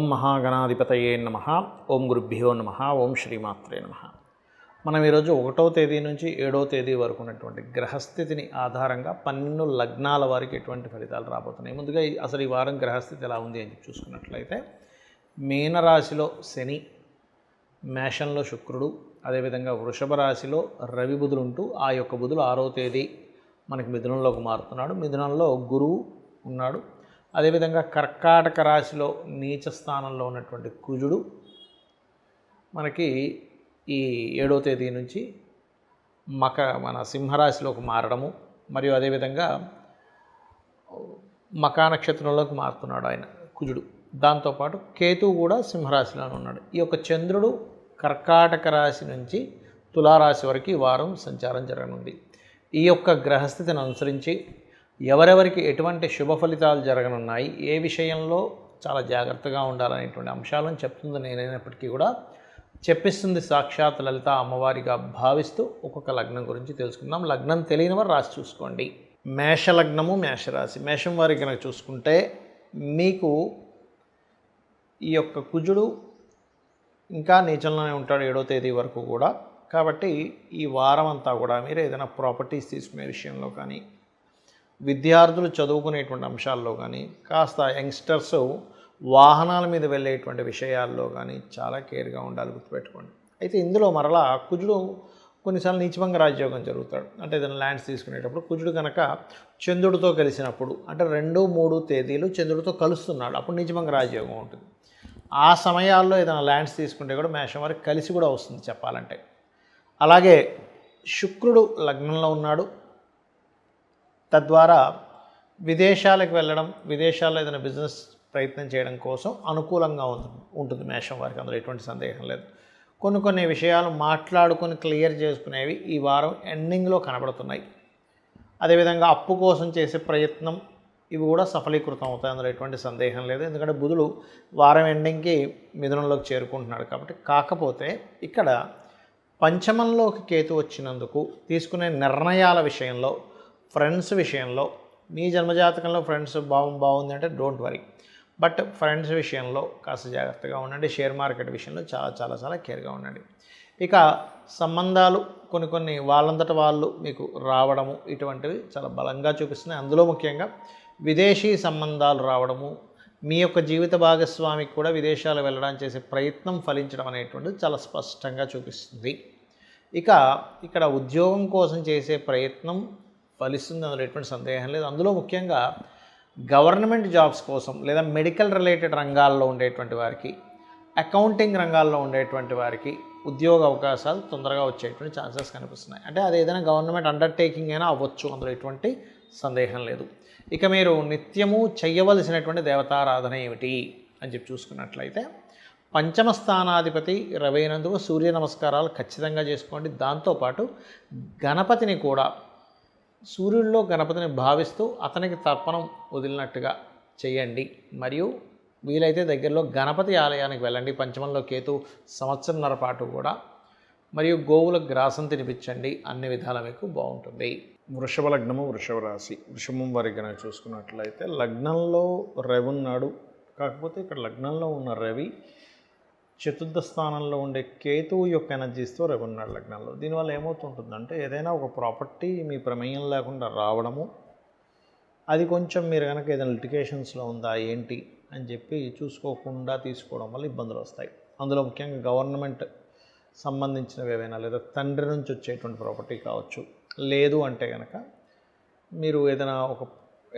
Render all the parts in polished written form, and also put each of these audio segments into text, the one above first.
ఓం మహాగణాధిపతయే నమః. ఓం గురుభ్యో నమః. ఓం శ్రీమాత్రే నమః. మనం ఈరోజు 1వ తేదీ నుంచి 7వ తేదీ వరకు ఉన్నటువంటి గ్రహస్థితిని ఆధారంగా 12 లగ్నాల వారికి ఎటువంటి ఫలితాలు రాబోతున్నాయి. ముందుగా అసలు ఈ వారం గ్రహస్థితి ఎలా ఉంది అని చూసుకున్నట్లయితే మీనరాశిలో శని, మేషంలో శుక్రుడు, అదేవిధంగా వృషభ రాశిలో రవి బుధులు ఉంటూ ఆ యొక్క బుధులు 6వ తేదీ మనకి మిథునంలోకి మారుతున్నాడు. మిథునంలో గురువు ఉన్నాడు. అదేవిధంగా కర్కాటక రాశిలో నీచ స్థానంలో ఉన్నటువంటి కుజుడు మనకి ఈ 7వ తేదీ నుంచి మన సింహరాశిలోకి మారడము, మరియు అదేవిధంగా మకా నక్షత్రంలోకి మారుతున్నాడు ఆయన కుజుడు. దాంతోపాటు కేతువు కూడా సింహరాశిలోనే ఉన్నాడు. ఈ యొక్క చంద్రుడు కర్కాటక రాశి నుంచి తులారాశి వరకు ఈ వారం సంచారం జరగనుంది. ఈ యొక్క గ్రహస్థితిని అనుసరించి ఎవరెవరికి ఎటువంటి శుభ ఫలితాలు జరగనున్నాయి, ఏ విషయంలో చాలా జాగ్రత్తగా ఉండాలనేటువంటి అంశాలను చెప్తుంది నేనైనప్పటికీ కూడా చెప్పిస్తుంది సాక్షాత్ లలిత అమ్మవారిగా భావిస్తూ ఒక్కొక్క లగ్నం గురించి తెలుసుకుందాం. లగ్నం తెలియని వారు రాసి చూసుకోండి. మేషలగ్నము, మేషరాశి. మేషం వారికి కనుక చూసుకుంటే మీకు ఈ యొక్క కుజుడు ఇంకా నీచంలోనే ఉంటాడు 7వ తేదీ వరకు కూడా. కాబట్టి ఈ వారం అంతా కూడా మీరు ఏదైనా ప్రాపర్టీస్ తీసుకునే విషయంలో కానీ, విద్యార్థులు చదువుకునేటువంటి అంశాల్లో కానీ, కాస్త యంగ్స్టర్స్ వాహనాల మీద వెళ్ళేటువంటి విషయాల్లో కానీ చాలా కేర్గా ఉండాలి, గుర్తుపెట్టుకోండి. అయితే ఇందులో మరలా కుజుడు కొన్నిసార్లు నీచభంగ రాజయోగం జరుగుతాడు. అంటే ఏదైనా ల్యాండ్స్ తీసుకునేటప్పుడు కుజుడు కనుక చంద్రుడితో కలిసినప్పుడు, అంటే 2, 3 తేదీలు చంద్రుడితో కలుస్తున్నాడు, అప్పుడు నీచభంగ రాజయోగం ఉంటుంది. ఆ సమయాల్లో ఏదైనా ల్యాండ్స్ తీసుకుంటే కూడా మేషం వారికి కలిసి కూడా వస్తుంది చెప్పాలంటే. అలాగే శుక్రుడు లగ్నంలో ఉన్నాడు. తద్వారా విదేశాలకు వెళ్ళడం, విదేశాల్లో ఏదైనా బిజినెస్ ప్రయత్నం చేయడం కోసం అనుకూలంగా ఉంటుంది మేషం వారికి, అందులో ఎటువంటి సందేహం లేదు. కొన్ని విషయాలు మాట్లాడుకొని క్లియర్ చేసుకునేవి ఈ వారం ఎండింగ్లో కనబడుతున్నాయి. అదేవిధంగా అప్పు కోసం చేసే ప్రయత్నం ఇవి కూడా సఫలీకృతం అవుతాయి, అందులో ఎటువంటి సందేహం లేదు. ఎందుకంటే బుధుడు వారం ఎండింగ్కి మిథునంలోకి చేరుకుంటున్నాడు కాబట్టి. కాకపోతే ఇక్కడ పంచమంలోకి కేతు వచ్చినందుకు తీసుకునే నిర్ణయాల విషయంలో, ఫ్రెండ్స్ విషయంలో, మీ జన్మజాతకంలో ఫ్రెండ్స్ బాగుంది అంటే డోంట్ వరీ, బట్ ఫ్రెండ్స్ విషయంలో కాస్త జాగ్రత్తగా ఉండండి. షేర్ మార్కెట్ విషయంలో చాలా కేర్గా ఉండండి. ఇక సంబంధాలు కొన్ని వాళ్ళంతట వాళ్ళు మీకు రావడము ఇటువంటివి చాలా బలంగా చూపిస్తున్నాయి. అందులో ముఖ్యంగా విదేశీ సంబంధాలు రావడము, మీ యొక్క జీవిత భాగస్వామికి కూడా విదేశాలు వెళ్ళడానికి చేసే ప్రయత్నం ఫలించడం అనేటువంటిది చాలా స్పష్టంగా చూపిస్తుంది. ఇక ఇక్కడ ఉద్యోగం కోసం చేసే ప్రయత్నం ఫలిస్తుంది, అందులో ఎటువంటి సందేహం లేదు. అందులో ముఖ్యంగా గవర్నమెంట్ జాబ్స్ కోసం లేదా మెడికల్ రిలేటెడ్ రంగాల్లో ఉండేటువంటి వారికి, అకౌంటింగ్ రంగాల్లో ఉండేటువంటి వారికి ఉద్యోగ అవకాశాలు తొందరగా వచ్చేటువంటి ఛాన్సెస్ కనిపిస్తున్నాయి. అంటే అది ఏదైనా గవర్నమెంట్ అండర్టేకింగ్ అయినా అవ్వచ్చు, అందులో ఎటువంటి సందేహం లేదు. ఇక మీరు నిత్యము చేయవలసినటువంటి దేవతారాధన ఏమిటి అని చెప్పి చూసుకున్నట్లయితే, పంచమ స్థానాధిపతి రవైనందుకు సూర్య నమస్కారాలు ఖచ్చితంగా చేసుకోండి. దాంతోపాటు గణపతిని కూడా, సూర్యుడిలో గణపతిని భావిస్తూ అతనికి తర్పణం వదిలినట్టుగా చేయండి. మరియు వీలైతే దగ్గరలో గణపతి ఆలయానికి వెళ్ళండి. పంచమంలో కేతు సంవత్సరంన్నర పాటు కూడా. మరియు గోవులకు గ్రాసం తినిపించండి. అన్ని విధాల మీకు బాగుంటుంది. వృషభ లగ్నము, వృషభ రాశి. వృషభం వారికి కనుక చూసుకున్నట్లయితే లగ్నంలో రవి ఉన్నాడు. కాకపోతే ఇక్కడ లగ్నంలో ఉన్న రవి చతుర్థ స్థానంలో ఉండే కేతువు యొక్క ఎనర్జీస్తో రవి ఉన్నాడు లగ్నంలో. దీనివల్ల ఏమవుతుంటుందంటే ఏదైనా ఒక ప్రాపర్టీ మీ ప్రమేయం లేకుండా రావడము, అది కొంచెం మీరు కనుక ఏదైనా లిటిగేషన్స్లో ఉందా ఏంటి అని చెప్పి చూసుకోకుండా తీసుకోవడం వల్ల ఇబ్బందులు వస్తాయి. అందులో ముఖ్యంగా గవర్నమెంట్ సంబంధించినవి ఏవైనా, లేదా తండ్రి నుంచి వచ్చేటువంటి ప్రాపర్టీ కావచ్చు. లేదు అంటే కనుక మీరు ఏదైనా ఒక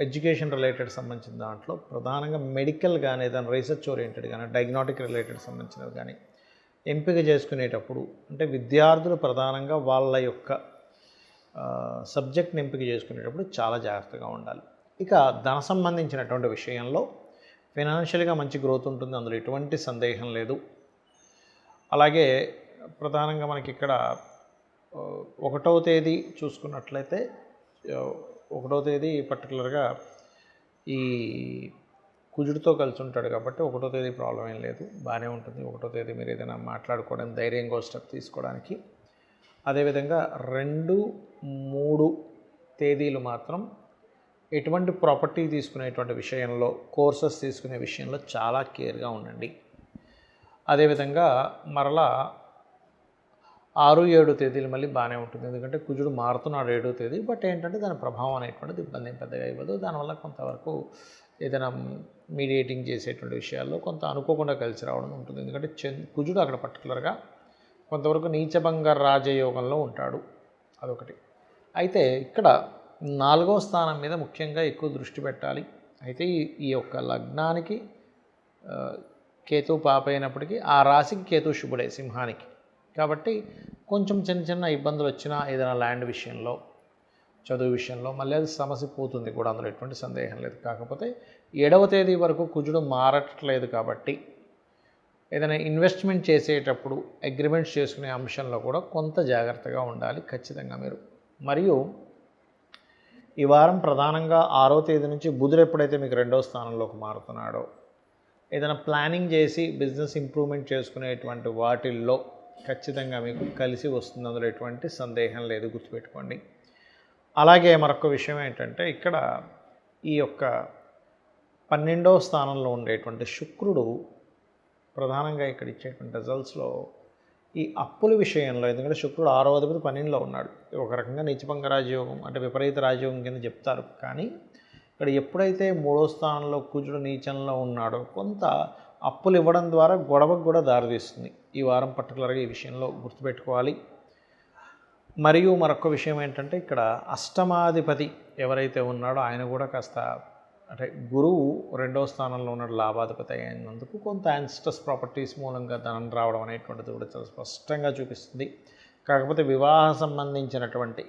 ఎడ్యుకేషన్ రిలేటెడ్ సంబంధించిన దాంట్లో ప్రధానంగా మెడికల్ కానీ, ఏదైనా రీసెర్చ్ ఓరియంటెడ్ కానీ, డయాగ్నోటిక్ రిలేటెడ్ సంబంధించినవి కానీ ఎంపిక చేసుకునేటప్పుడు, అంటే విద్యార్థులు ప్రధానంగా వాళ్ళ యొక్క సబ్జెక్ట్ని ఎంపిక చేసుకునేటప్పుడు చాలా జాగ్రత్తగా ఉండాలి. ఇక ధన సంబంధించినటువంటి విషయంలో ఫైనాన్షియల్గా మంచి గ్రోత్ ఉంటుంది, అందులో ఎటువంటి సందేహం లేదు. అలాగే ప్రధానంగా మనకి ఇక్కడ 1వ తేదీ చూసుకున్నట్లయితే, 1వ తేదీ పర్టికులర్గా ఈ కుజుడితో కలిసి ఉంటాడు కాబట్టి 1వ తేదీ ప్రాబ్లం ఏం లేదు, బాగానే ఉంటుంది. 1వ తేదీ మీరు ఏదైనా మాట్లాడుకోవడానికి, ధైర్యంగా స్టెప్ తీసుకోవడానికి. అదేవిధంగా 2, 3 తేదీలు మాత్రం ఎటువంటి ప్రాపర్టీ తీసుకునేటువంటి విషయంలో, కోర్సెస్ తీసుకునే విషయంలో చాలా కేర్గా ఉండండి. అదేవిధంగా మరలా 6-7 తేదీలు మళ్ళీ బాగానే ఉంటుంది, ఎందుకంటే కుజుడు మారుతున్నాడు 7వ తేదీ. బట్ ఏంటంటే దాని ప్రభావం అనేటువంటిది ఇబ్బంది ఏం పెద్దగా ఇవ్వదు. దానివల్ల కొంతవరకు ఏదైనా మీడియేటింగ్ చేసేటువంటి విషయాల్లో కొంత అనుకోకుండా కలిసి రావడం ఉంటుంది. ఎందుకంటే కుజుడు అక్కడ పర్టికులర్గా కొంతవరకు నీచభంగ రాజయోగంలో ఉంటాడు, అదొకటి. అయితే ఇక్కడ 4వ స్థానం మీద ముఖ్యంగా ఎక్కువ దృష్టి పెట్టాలి. అయితే ఈ యొక్క లగ్నానికి కేతు పాప అయినప్పటికీ ఆ రాశికి కేతు శుభుడే సింహానికి. కాబట్టి కొంచెం చిన్న ఇబ్బందులు వచ్చినా ఏదైనా ల్యాండ్ విషయంలో, చదువు విషయంలో మళ్ళీ అది సమస్య పోతుంది కూడా, అందులో ఎటువంటి సందేహం లేదు. కాకపోతే 7వ తేదీ వరకు కుజుడు మారట్లేదు కాబట్టి ఏదైనా ఇన్వెస్ట్మెంట్ చేసేటప్పుడు అగ్రిమెంట్స్ చేసుకునే అంశంలో కూడా కొంత జాగ్రత్తగా ఉండాలి ఖచ్చితంగా మీరు. మరియు ఈ వారం ప్రధానంగా 6వ తేదీ నుంచి బుధుడు ఎప్పుడైతే మీకు 2వ స్థానంలోకి మారుతున్నాడో, ఏదైనా ప్లానింగ్ చేసి బిజినెస్ ఇంప్రూవ్మెంట్ చేసుకునేటువంటి వాటిల్లో ఖచ్చితంగా మీకు కలిసి వస్తుంది, అందులో ఎటువంటి సందేహం లేదు, గుర్తుపెట్టుకోండి. అలాగే మరొక విషయం ఏంటంటే ఇక్కడ ఈ యొక్క 12వ స్థానంలో ఉండేటువంటి శుక్రుడు ప్రధానంగా ఇక్కడ ఇచ్చేటువంటి రిజల్ట్స్లో ఈ అప్పుల విషయంలో, ఎందుకంటే శుక్రుడు 6వ అధిపతి 12లో ఉన్నాడు, ఒక రకంగా నీచభంగ రాజయోగం అంటే విపరీత రాజయోగం కింద చెప్తారు. కానీ ఇక్కడ ఎప్పుడైతే 3వ స్థానంలో కుజుడు నీచంలో ఉన్నాడో కొంత అప్పులు ఇవ్వడం ద్వారా గొడవకు కూడా దారితీస్తుంది ఈ వారం. పర్టికులర్గా ఈ విషయంలో గుర్తుపెట్టుకోవాలి. మరియు మరొక విషయం ఏంటంటే ఇక్కడ అష్టమాధిపతి ఎవరైతే ఉన్నాడో ఆయన కూడా కాస్త అంటే గురువు 2వ స్థానంలో ఉన్న లాభాధిపతి అయినందుకు కొంత యాన్స్టస్ ప్రాపర్టీస్ మూలంగా ధనం రావడం అనేటువంటిది కూడా చాలా స్పష్టంగా చూపిస్తుంది. కాకపోతే వివాహ సంబంధించినటువంటి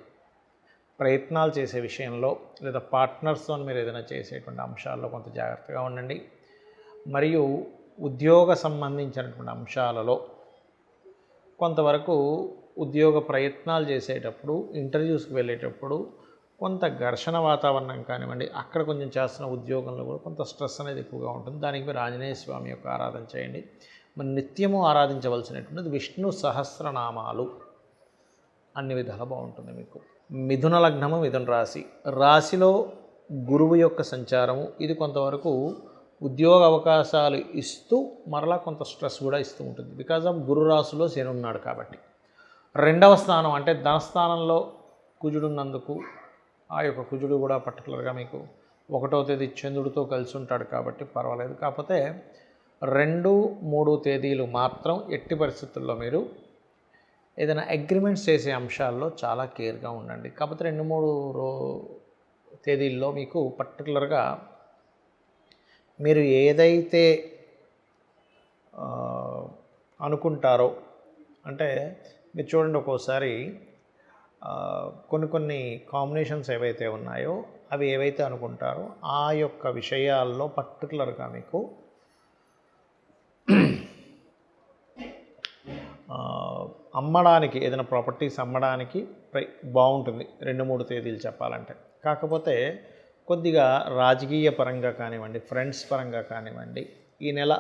ప్రయత్నాలు చేసే విషయంలో లేదా పార్ట్నర్స్తో మీరు ఏదైనా చేసేటువంటి అంశాల్లో కొంత జాగ్రత్తగా ఉండండి. మరియు ఉద్యోగ సంబంధించినటువంటి అంశాలలో కొంతవరకు ఉద్యోగ ప్రయత్నాలు చేసేటప్పుడు, ఇంటర్వ్యూస్కి వెళ్ళేటప్పుడు కొంత ఘర్షణ వాతావరణం కానివ్వండి, అక్కడ కొంచెం చేస్తున్న ఉద్యోగంలో కూడా కొంత స్ట్రెస్ అనేది ఎక్కువగా ఉంటుంది. దానికి మీరు ఆంజనేయ స్వామి యొక్క ఆరాధన చేయండి. మరి నిత్యము ఆరాధించవలసినటువంటిది విష్ణు సహస్రనామాలు, అన్ని విధాలు బాగుంటుంది మీకు. మిథున లగ్నము, మిథున రాశి, రాశిలో గురువు యొక్క సంచారము ఇది కొంతవరకు ఉద్యోగ అవకాశాలు ఇస్తూ మరలా కొంత స్ట్రెస్ కూడా ఇస్తూ ఉంటుంది. బికాజ్ ఆఫ్ గురు రాశిలో శని ఉన్నాడు కాబట్టి. 2వ స్థానం అంటే ధనస్థానంలో కుజుడు ఉన్నందుకు ఆ యొక్క కుజుడు కూడా పర్టికులర్గా మీకు 1వ తేదీ చంద్రుడితో కలిసి ఉంటాడు కాబట్టి పర్వాలేదు. కాకపోతే 2, 3 తేదీలు మాత్రం ఎట్టి పరిస్థితుల్లో మీరు ఏదైనా అగ్రిమెంట్స్ చేసే అంశాల్లో చాలా కేర్గా ఉండండి. కాకపోతే 2, 3 తేదీల్లో మీకు పర్టికులర్గా మీరు ఏదైతే అనుకుంటారో, అంటే మీరు చూడండి ఒక్కోసారి కొన్ని కాంబినేషన్స్ ఏవైతే ఉన్నాయో అవి ఏవైతే అనుకుంటారో ఆ యొక్క విషయాల్లో పర్టికులర్గా మీకు అమ్మడానికి ఏదైనా ప్రాపర్టీస్ అమ్మడానికి బాగుంటుంది 2-3 తేదీలు చెప్పాలంటే. కాకపోతే కొద్దిగా రాజకీయ పరంగా కానివ్వండి, ఫ్రెండ్స్ పరంగా కానివ్వండి, ఈ నెల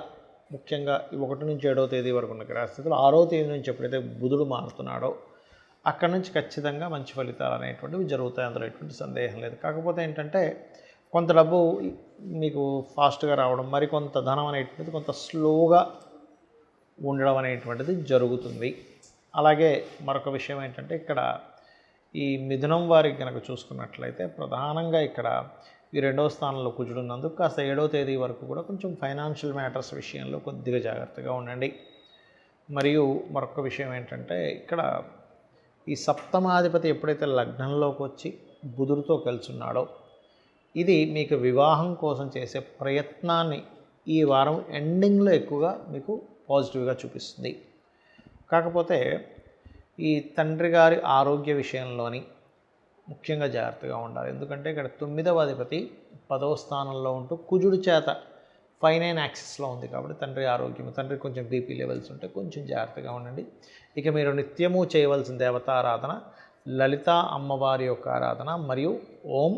ముఖ్యంగా 1 నుంచి 7వ తేదీ వరకు ఉన్న గ్రహస్థితులు 6వ తేదీ నుంచి ఎప్పుడైతే బుధుడు మారుతున్నాడో అక్కడి నుంచి ఖచ్చితంగా మంచి ఫలితాలు అనేటువంటివి జరుగుతాయి, అందులో ఎటువంటి సందేహం లేదు. కాకపోతే ఏంటంటే కొంత డబ్బు మీకు ఫాస్ట్గా రావడం, మరి కొంత ధనం అనేటువంటిది కొంత స్లోగా ఉండడం అనేటువంటిది జరుగుతుంది. అలాగే మరొక విషయం ఏంటంటే ఇక్కడ ఈ మిథునం వారికి కనుక చూసుకున్నట్లయితే ప్రధానంగా ఇక్కడ ఈ 2వ స్థానంలో కుజుడు ఉన్నందుకు కాస్త 7వ తేదీ వరకు కూడా కొంచెం ఫైనాన్షియల్ మ్యాటర్స్ విషయంలో కొద్దిగా జాగ్రత్తగా ఉండండి. మరియు మరొక విషయం ఏంటంటే ఇక్కడ ఈ సప్తమాధిపతి ఎప్పుడైతే లగ్నంలోకి వచ్చి బుధుడితో కలిసి ఉన్నాడో ఇది మీకు వివాహం కోసం చేసే ప్రయత్నాన్ని ఈ వారం ఎండింగ్లో ఎక్కువగా మీకు పాజిటివ్గా చూపిస్తుంది. కాకపోతే ఈ తండ్రి గారి ఆరోగ్య విషయంలోని ముఖ్యంగా జాగ్రత్తగా ఉండాలి. ఎందుకంటే ఇక్కడ 9వ అధిపతి 10వ స్థానంలో ఉంటూ కుజుడి చేత 5-9 యాక్సిస్లో ఉంది కాబట్టి తండ్రి ఆరోగ్యం, తండ్రి కొంచెం బీపీ లెవెల్స్ ఉంటే కొంచెం జాగ్రత్తగా ఉండండి. ఇక మీరు నిత్యము చేయవలసిన దేవతారాధన లలిత అమ్మవారి యొక్క ఆరాధన మరియు ఓం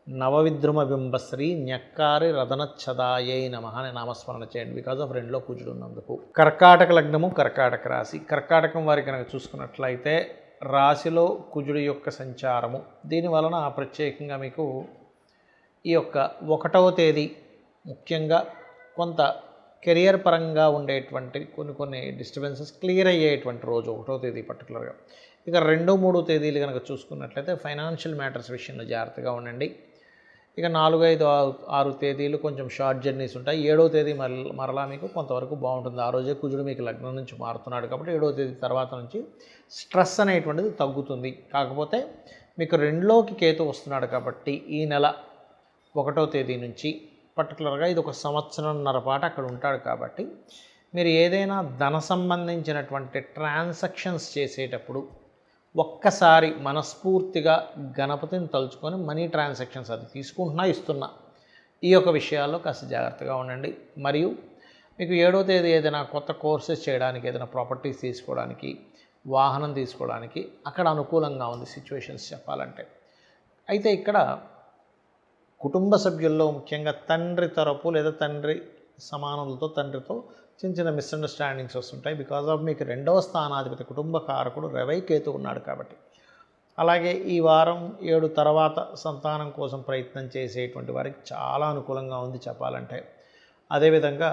నవవిద్రుమ బింబశ్రీ న్యక్కారి రదనచ్చదాయై నమః అనే నామస్మరణ చేయండి. బికాజ్ ఆఫ్ 2లో కుజుడు ఉన్నందుకు. కర్కాటక లగ్నము, కర్కాటక రాశి, కర్కాటకం వారికి కనుక చూసుకున్నట్లయితే రాశిలో కుజుడి యొక్క సంచారము దీని వలన ప్రత్యేకంగా మీకు ఈ యొక్క 1వ తేదీ ముఖ్యంగా కొంత కెరియర్ పరంగా ఉండేటువంటి కొన్ని డిస్టర్బెన్సెస్ క్లియర్ అయ్యేటువంటి రోజు 1వ తేదీ పర్టికులర్గా. ఇక 2, 3 తేదీలు కనుక చూసుకున్నట్లయితే ఫైనాన్షియల్ మ్యాటర్స్ విషయంలో జాగ్రత్తగా ఉండండి. ఇక 4, 5, 6 తేదీలు కొంచెం షార్ట్ జర్నీస్ ఉంటాయి. 7వ తేదీ మరలా మీకు కొంతవరకు బాగుంటుంది. ఆ రోజే కుజుడు మీకు లగ్నం నుంచి మారుతున్నాడు కాబట్టి 7వ తేదీ తర్వాత నుంచి స్ట్రెస్ అనేటువంటిది తగ్గుతుంది. కాకపోతే మీకు 2లోకి కేతు వస్తున్నాడు కాబట్టి ఈ నెల 1వ తేదీ నుంచి పర్టికులర్గా ఇది ఒక సంవత్సరంన్నర పాటు అక్కడ ఉంటాడు కాబట్టి మీరు ఏదైనా ధన సంబంధించినటువంటి ట్రాన్సాక్షన్స్ చేసేటప్పుడు ఒక్కసారి మనస్ఫూర్తిగా గణపతిని తలుచుకొని మనీ ట్రాన్సాక్షన్స్ అది తీసుకుంటున్నా ఇస్తున్నా ఈ యొక్క విషయాల్లో కాస్త జాగ్రత్తగా ఉండండి. మరియు మీకు 7వ తేదీ ఏదైనా కొత్త కోర్సెస్ చేయడానికి, ఏదైనా ప్రాపర్టీస్ తీసుకోవడానికి, వాహనం తీసుకోవడానికి అక్కడ అనుకూలంగా ఉంది సిచ్యువేషన్స్ చెప్పాలంటే. అయితే ఇక్కడ కుటుంబ సభ్యుల్లో ముఖ్యంగా తండ్రి తరపు లేదా తండ్రి సమానులతో తండ్రితో చిన్న చిన్న మిస్అండర్స్టాండింగ్స్ వస్తుంటాయి. బికాజ్ ఆఫ్ మీకు 2వ స్థానాధిపతి కుటుంబ కారకుడు రవి కేతు ఉన్నాడు కాబట్టి. అలాగే ఈ వారం 7 తర్వాత సంతానం కోసం ప్రయత్నం చేసేటువంటి వారికి చాలా అనుకూలంగా ఉంది చెప్పాలంటే. అదేవిధంగా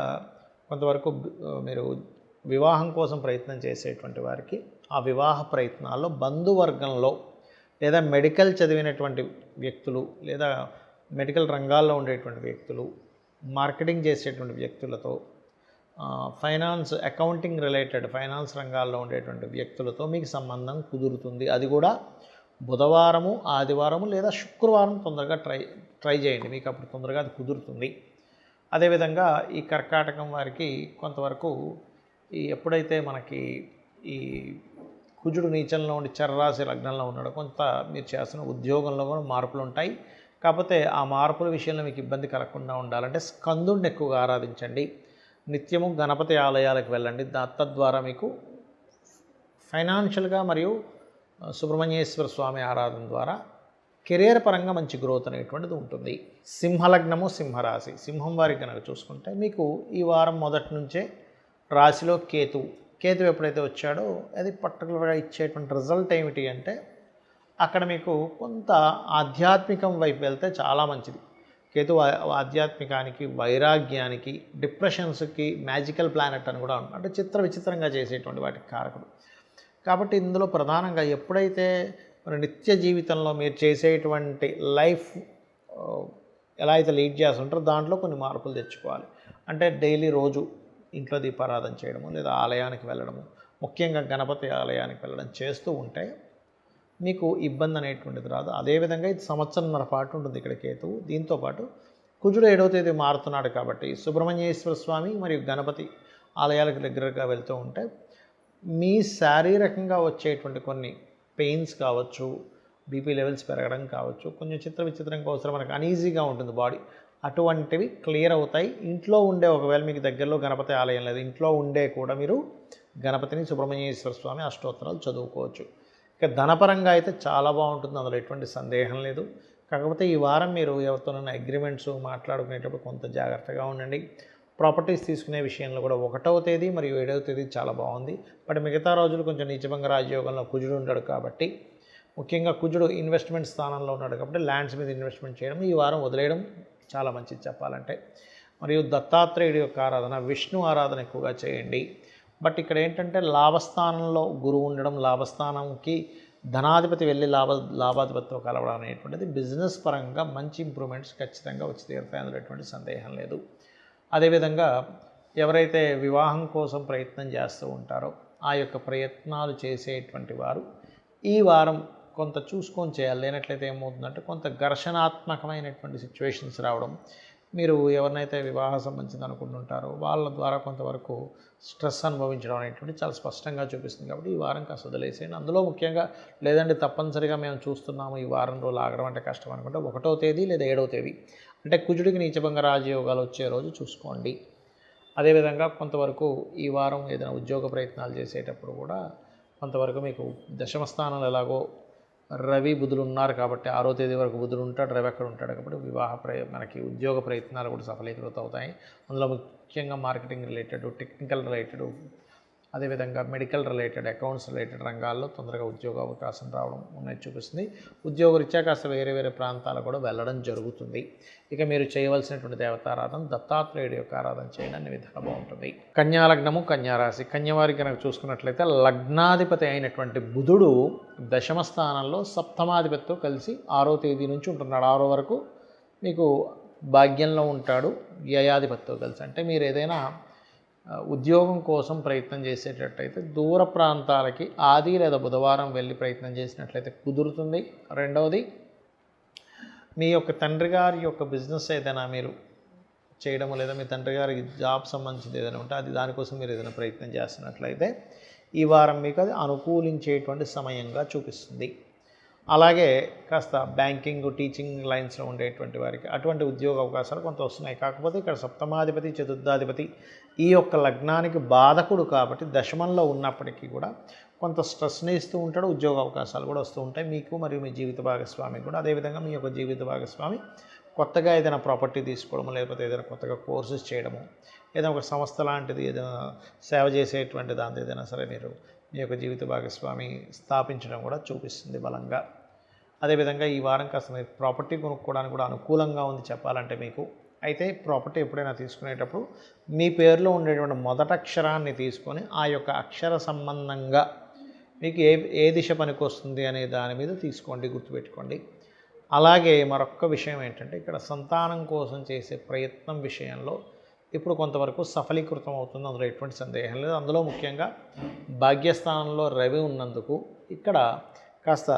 కొంతవరకు మీరు వివాహం కోసం ప్రయత్నం చేసేటువంటి వారికి ఆ వివాహ ప్రయత్నాల్లో బంధువర్గంలో లేదా మెడికల్ చదివినటువంటి వ్యక్తులు లేదా మెడికల్ రంగాల్లో ఉండేటువంటి వ్యక్తులు, మార్కెటింగ్ చేసేటువంటి వ్యక్తులతో, ఫైనాన్స్ అకౌంటింగ్ రిలేటెడ్ ఫైనాన్స్ రంగాల్లో ఉండేటువంటి వ్యక్తులతో మీకు సంబంధం కుదురుతుంది. అది కూడా బుధవారము, ఆదివారము లేదా శుక్రవారం తొందరగా ట్రై చేయండి, మీకు అప్పుడు తొందరగా అది కుదురుతుంది. అదేవిధంగా ఈ కర్కాటకం వారికి కొంతవరకు ఎప్పుడైతే మనకి ఈ కుజుడు నీచంలో ఉండి చరరాశి లగ్నంలో ఉన్నాడో కొంత మీరు చేస్తున్న ఉద్యోగంలో కూడా మార్పులు ఉంటాయి. కాకపోతే ఆ మార్పుల విషయంలో మీకు ఇబ్బంది కలగకుండా ఉండాలంటే స్కందుడిని ఎక్కువగా ఆరాధించండి. నిత్యము గణపతి ఆలయాలకు వెళ్ళండి. తద్వారా మీకు ఫైనాన్షియల్గా మరియు సుబ్రహ్మణ్యేశ్వర స్వామి ఆరాధన ద్వారా కెరియర్ పరంగా మంచి గ్రోత్ అనేటువంటిది ఉంటుంది. సింహలగ్నము, సింహరాశి, సింహం వారికి కనుక చూసుకుంటే మీకు ఈ వారం మొదటి నుంచే రాశిలో కేతు ఎప్పుడైతే వచ్చాడో అది పర్టికులర్గా ఇచ్చేటువంటి రిజల్ట్ ఏమిటి అంటే అక్కడ మీకు కొంత ఆధ్యాత్మికం వైపు వెళ్తే చాలా మంచిది. కేతు ఆధ్యాత్మికానికి, వైరాగ్యానికి, డిప్రెషన్స్కి మ్యాజికల్ ప్లానెట్ అని కూడా అంటే విచిత్రంగా చేసేటువంటి వాటికి కారకుడు. కాబట్టి ఇందులో ప్రధానంగా ఎప్పుడైతే మన నిత్య జీవితంలో మీరు చేసేటువంటి లైఫ్ ఎలా అయితే లీడ్ చేస్తుంటారో దాంట్లో కొన్ని మార్పులు తెచ్చుకోవాలి. అంటే డైలీ రోజు ఇంట్లో దీపారాధన చేయడము లేదా ఆలయానికి వెళ్ళడము, ముఖ్యంగా గణపతి ఆలయానికి వెళ్ళడం చేస్తూ ఉంటే మీకు ఇబ్బంది అనేటువంటిది రాదు. అదేవిధంగా ఇది సంవత్సరంన్నర పాటు ఉంటుంది ఇక్కడ కేతువు. దీంతోపాటు కుజుడు 7వ తేదీ మారుతున్నాడు కాబట్టి సుబ్రహ్మణ్యేశ్వర స్వామి మరియు గణపతి ఆలయాలకు దగ్గరగా వెళ్తూ ఉంటే మీ శారీరకంగా వచ్చేటువంటి కొన్ని పెయిన్స్ కావచ్చు, బీపీ లెవెల్స్ పెరగడం కావచ్చు, కొంచెం విచిత్రంగా అవసరం మనకు అనీజీగా ఉంటుంది బాడీ, అటువంటివి క్లియర్ అవుతాయి. ఇంట్లో ఉండే ఒకవేళ మీకు దగ్గరలో గణపతి ఆలయం లేదు, ఇంట్లో ఉండే కూడా మీరు గణపతిని, సుబ్రహ్మణ్యేశ్వర స్వామి అష్టోత్తరాలు చదువుకోవచ్చు. ఇక ధనపరంగా అయితే చాలా బాగుంటుంది, అందులో ఎటువంటి సందేహం లేదు. కాకపోతే ఈ వారం మీరు ఎవరితోనైనా అగ్రిమెంట్స్ మాట్లాడుకునేటప్పుడు కొంత జాగ్రత్తగా ఉండండి. ప్రాపర్టీస్ తీసుకునే విషయంలో కూడా 1వ తేదీ మరియు 7వ తేదీ చాలా బాగుంది. బట్ మిగతా రోజులు కొంచెం నీచభంగ రాజయోగంలో కుజుడు ఉంటాడు కాబట్టి, ముఖ్యంగా కుజుడు ఇన్వెస్ట్మెంట్ స్థానంలో ఉన్నాడు కాబట్టి ల్యాండ్స్ మీద ఇన్వెస్ట్మెంట్ చేయడం ఈ వారం వదిలేయడం చాలా మంచిది చెప్పాలంటే. మరియు దత్తాత్రేయుడి యొక్క ఆరాధన, విష్ణు ఆరాధన ఎక్కువగా చేయండి. బట్ ఇక్కడ ఏంటంటే లాభస్థానంలో గురువు ఉండడం, లాభస్థానంకి ధనాధిపతి వెళ్ళి లాభాధిపతితో కలవడం అనేటువంటిది బిజినెస్ పరంగా మంచి ఇంప్రూవ్మెంట్స్ ఖచ్చితంగా వచ్చి తీరుతాయి, అందులో ఎటువంటి సందేహం లేదు. అదేవిధంగా ఎవరైతే వివాహం కోసం ప్రయత్నం చేస్తూ ఉంటారో ఆ యొక్క ప్రయత్నాలు చేసేటువంటి వారు ఈ వారం కొంత చూసుకొని చేయాలి. లేనట్లయితే ఏమవుతుందంటే కొంత ఘర్షణాత్మకమైనటువంటి సిచ్యువేషన్స్ రావడం, మీరు ఎవరినైతే వివాహ సంబంధించింది అనుకుంటుంటారో వాళ్ళ ద్వారా కొంతవరకు స్ట్రెస్ అనుభవించడం అనేటువంటి చాలా స్పష్టంగా చూపిస్తుంది. కాబట్టి ఈ వారం కాస్త వదిలేసేయండి. అందులో ముఖ్యంగా లేదంటే తప్పనిసరిగా మేము చూస్తున్నాము ఈ వారం రోజులు ఆగడం అంటే కష్టం అనుకుంటే 1వ తేదీ లేదా 7వ తేదీ అంటే కుజుడికి నీచభంగ రాజయోగాలు వచ్చే రోజు చూసుకోండి. అదేవిధంగా కొంతవరకు ఈ వారం ఏదైనా ఉద్యోగ ప్రయత్నాలు చేసేటప్పుడు కూడా కొంతవరకు మీకు దశమ స్థానంలో ఎలాగో రవి బుధులు ఉన్నారు కాబట్టి 6వ తేదీ వరకు బుధుడు ఉంటాడు, రవి అక్కడ ఉంటాడు కాబట్టి మనకి ఉద్యోగ ప్రయత్నాలు కూడా సఫలీకృతం అవుతాయి. అందులో ముఖ్యంగా మార్కెటింగ్ రిలేటెడ్, టెక్నికల్ రిలేటెడ్, అదేవిధంగా మెడికల్ రిలేటెడ్, అకౌంట్స్ రిలేటెడ్ రంగాల్లో తొందరగా ఉద్యోగ అవకాశం రావడం ఉన్నది చూపిస్తుంది. ఉద్యోగరీత్యా కాస్త వేరే వేరే ప్రాంతాలు కూడా వెళ్ళడం జరుగుతుంది. ఇక మీరు చేయవలసినటువంటి దేవతారాధన దత్తాత్రేయుడి యొక్క ఆరాధన చేయండి, అన్ని విధాలు బాగుంటుంది. కన్యా లగ్నము, కన్యారాశి. కన్యవారికి కనుక చూసుకున్నట్లయితే లగ్నాధిపతి అయినటువంటి బుధుడు దశమ స్థానంలో సప్తమాధిపతితో కలిసి 6వ తేదీ నుంచి ఉంటున్నాడు. 6 వరకు మీకు భాగ్యంలో ఉంటాడు వ్యయాధిపతితో కలిసి. అంటే మీరు ఏదైనా ఉద్యోగం కోసం ప్రయత్నం చేసేటట్టయితే దూర ప్రాంతాలకి ఆది లేదా బుధవారం వెళ్ళి ప్రయత్నం చేసినట్లయితే కుదురుతుంది. రెండవది, మీ యొక్క తండ్రి గారి యొక్క బిజినెస్ ఏదైనా మీరు చేయడము లేదా మీ తండ్రి గారికి జాబ్ సంబంధించింది ఏదైనా ఉంటే అది దానికోసం మీరు ఏదైనా ప్రయత్నం చేస్తున్నట్లయితే ఈ వారం మీకు అది అనుకూలించేటువంటి సమయంగా చూపిస్తుంది. అలాగే కాస్త బ్యాంకింగ్, టీచింగ్ లైన్స్లో ఉండేటువంటి వారికి అటువంటి ఉద్యోగ అవకాశాలు కొంత వస్తున్నాయి. కాకపోతే ఇక్కడ సప్తమాధిపతి, చతుర్థాధిపతి ఈ యొక్క లగ్నానికి బాధకుడు కాబట్టి దశమంలో ఉన్నప్పటికీ కూడా కొంత స్ట్రెస్ని ఇస్తూ ఉంటాడు. ఉద్యోగ అవకాశాలు కూడా వస్తూ ఉంటాయి మీకు మరియు మీ జీవిత భాగస్వామికి కూడా. అదేవిధంగా మీ యొక్క జీవిత భాగస్వామి కొత్తగా ఏదైనా ప్రాపర్టీ తీసుకోవడము, లేకపోతే ఏదైనా కొత్తగా కోర్సెస్ చేయడము, ఏదైనా ఒక సంస్థ లాంటిది ఏదైనా సేవ చేసేటువంటి దాంతో ఏదైనా సరే మీరు మీ యొక్క జీవిత భాగస్వామి స్థాపించడం కూడా చూపిస్తుంది బలంగా. అదేవిధంగా ఈ వారం కాస్త మీరు ప్రాపర్టీ కొనుక్కోవడానికి కూడా అనుకూలంగా ఉంది చెప్పాలంటే మీకు. అయితే ప్రాపర్టీ ఎప్పుడైనా తీసుకునేటప్పుడు మీ పేరులో ఉండేటువంటి మొదటి అక్షరాన్ని తీసుకొని ఆ యొక్క అక్షర సంబంధంగా మీకు ఏ దిశ పనికి వస్తుంది అనే దాని మీద తీసుకోండి, గుర్తుపెట్టుకోండి. అలాగే మరొక విషయం ఏంటంటే ఇక్కడ సంతానం కోసం చేసే ప్రయత్నం విషయంలో ఇప్పుడు కొంతవరకు సఫలీకృతం అవుతుంది, అందులో ఎటువంటి సందేహం లేదు. అందులో ముఖ్యంగా భాగ్యస్థానంలో రవి ఉన్నందుకు ఇక్కడ కాస్త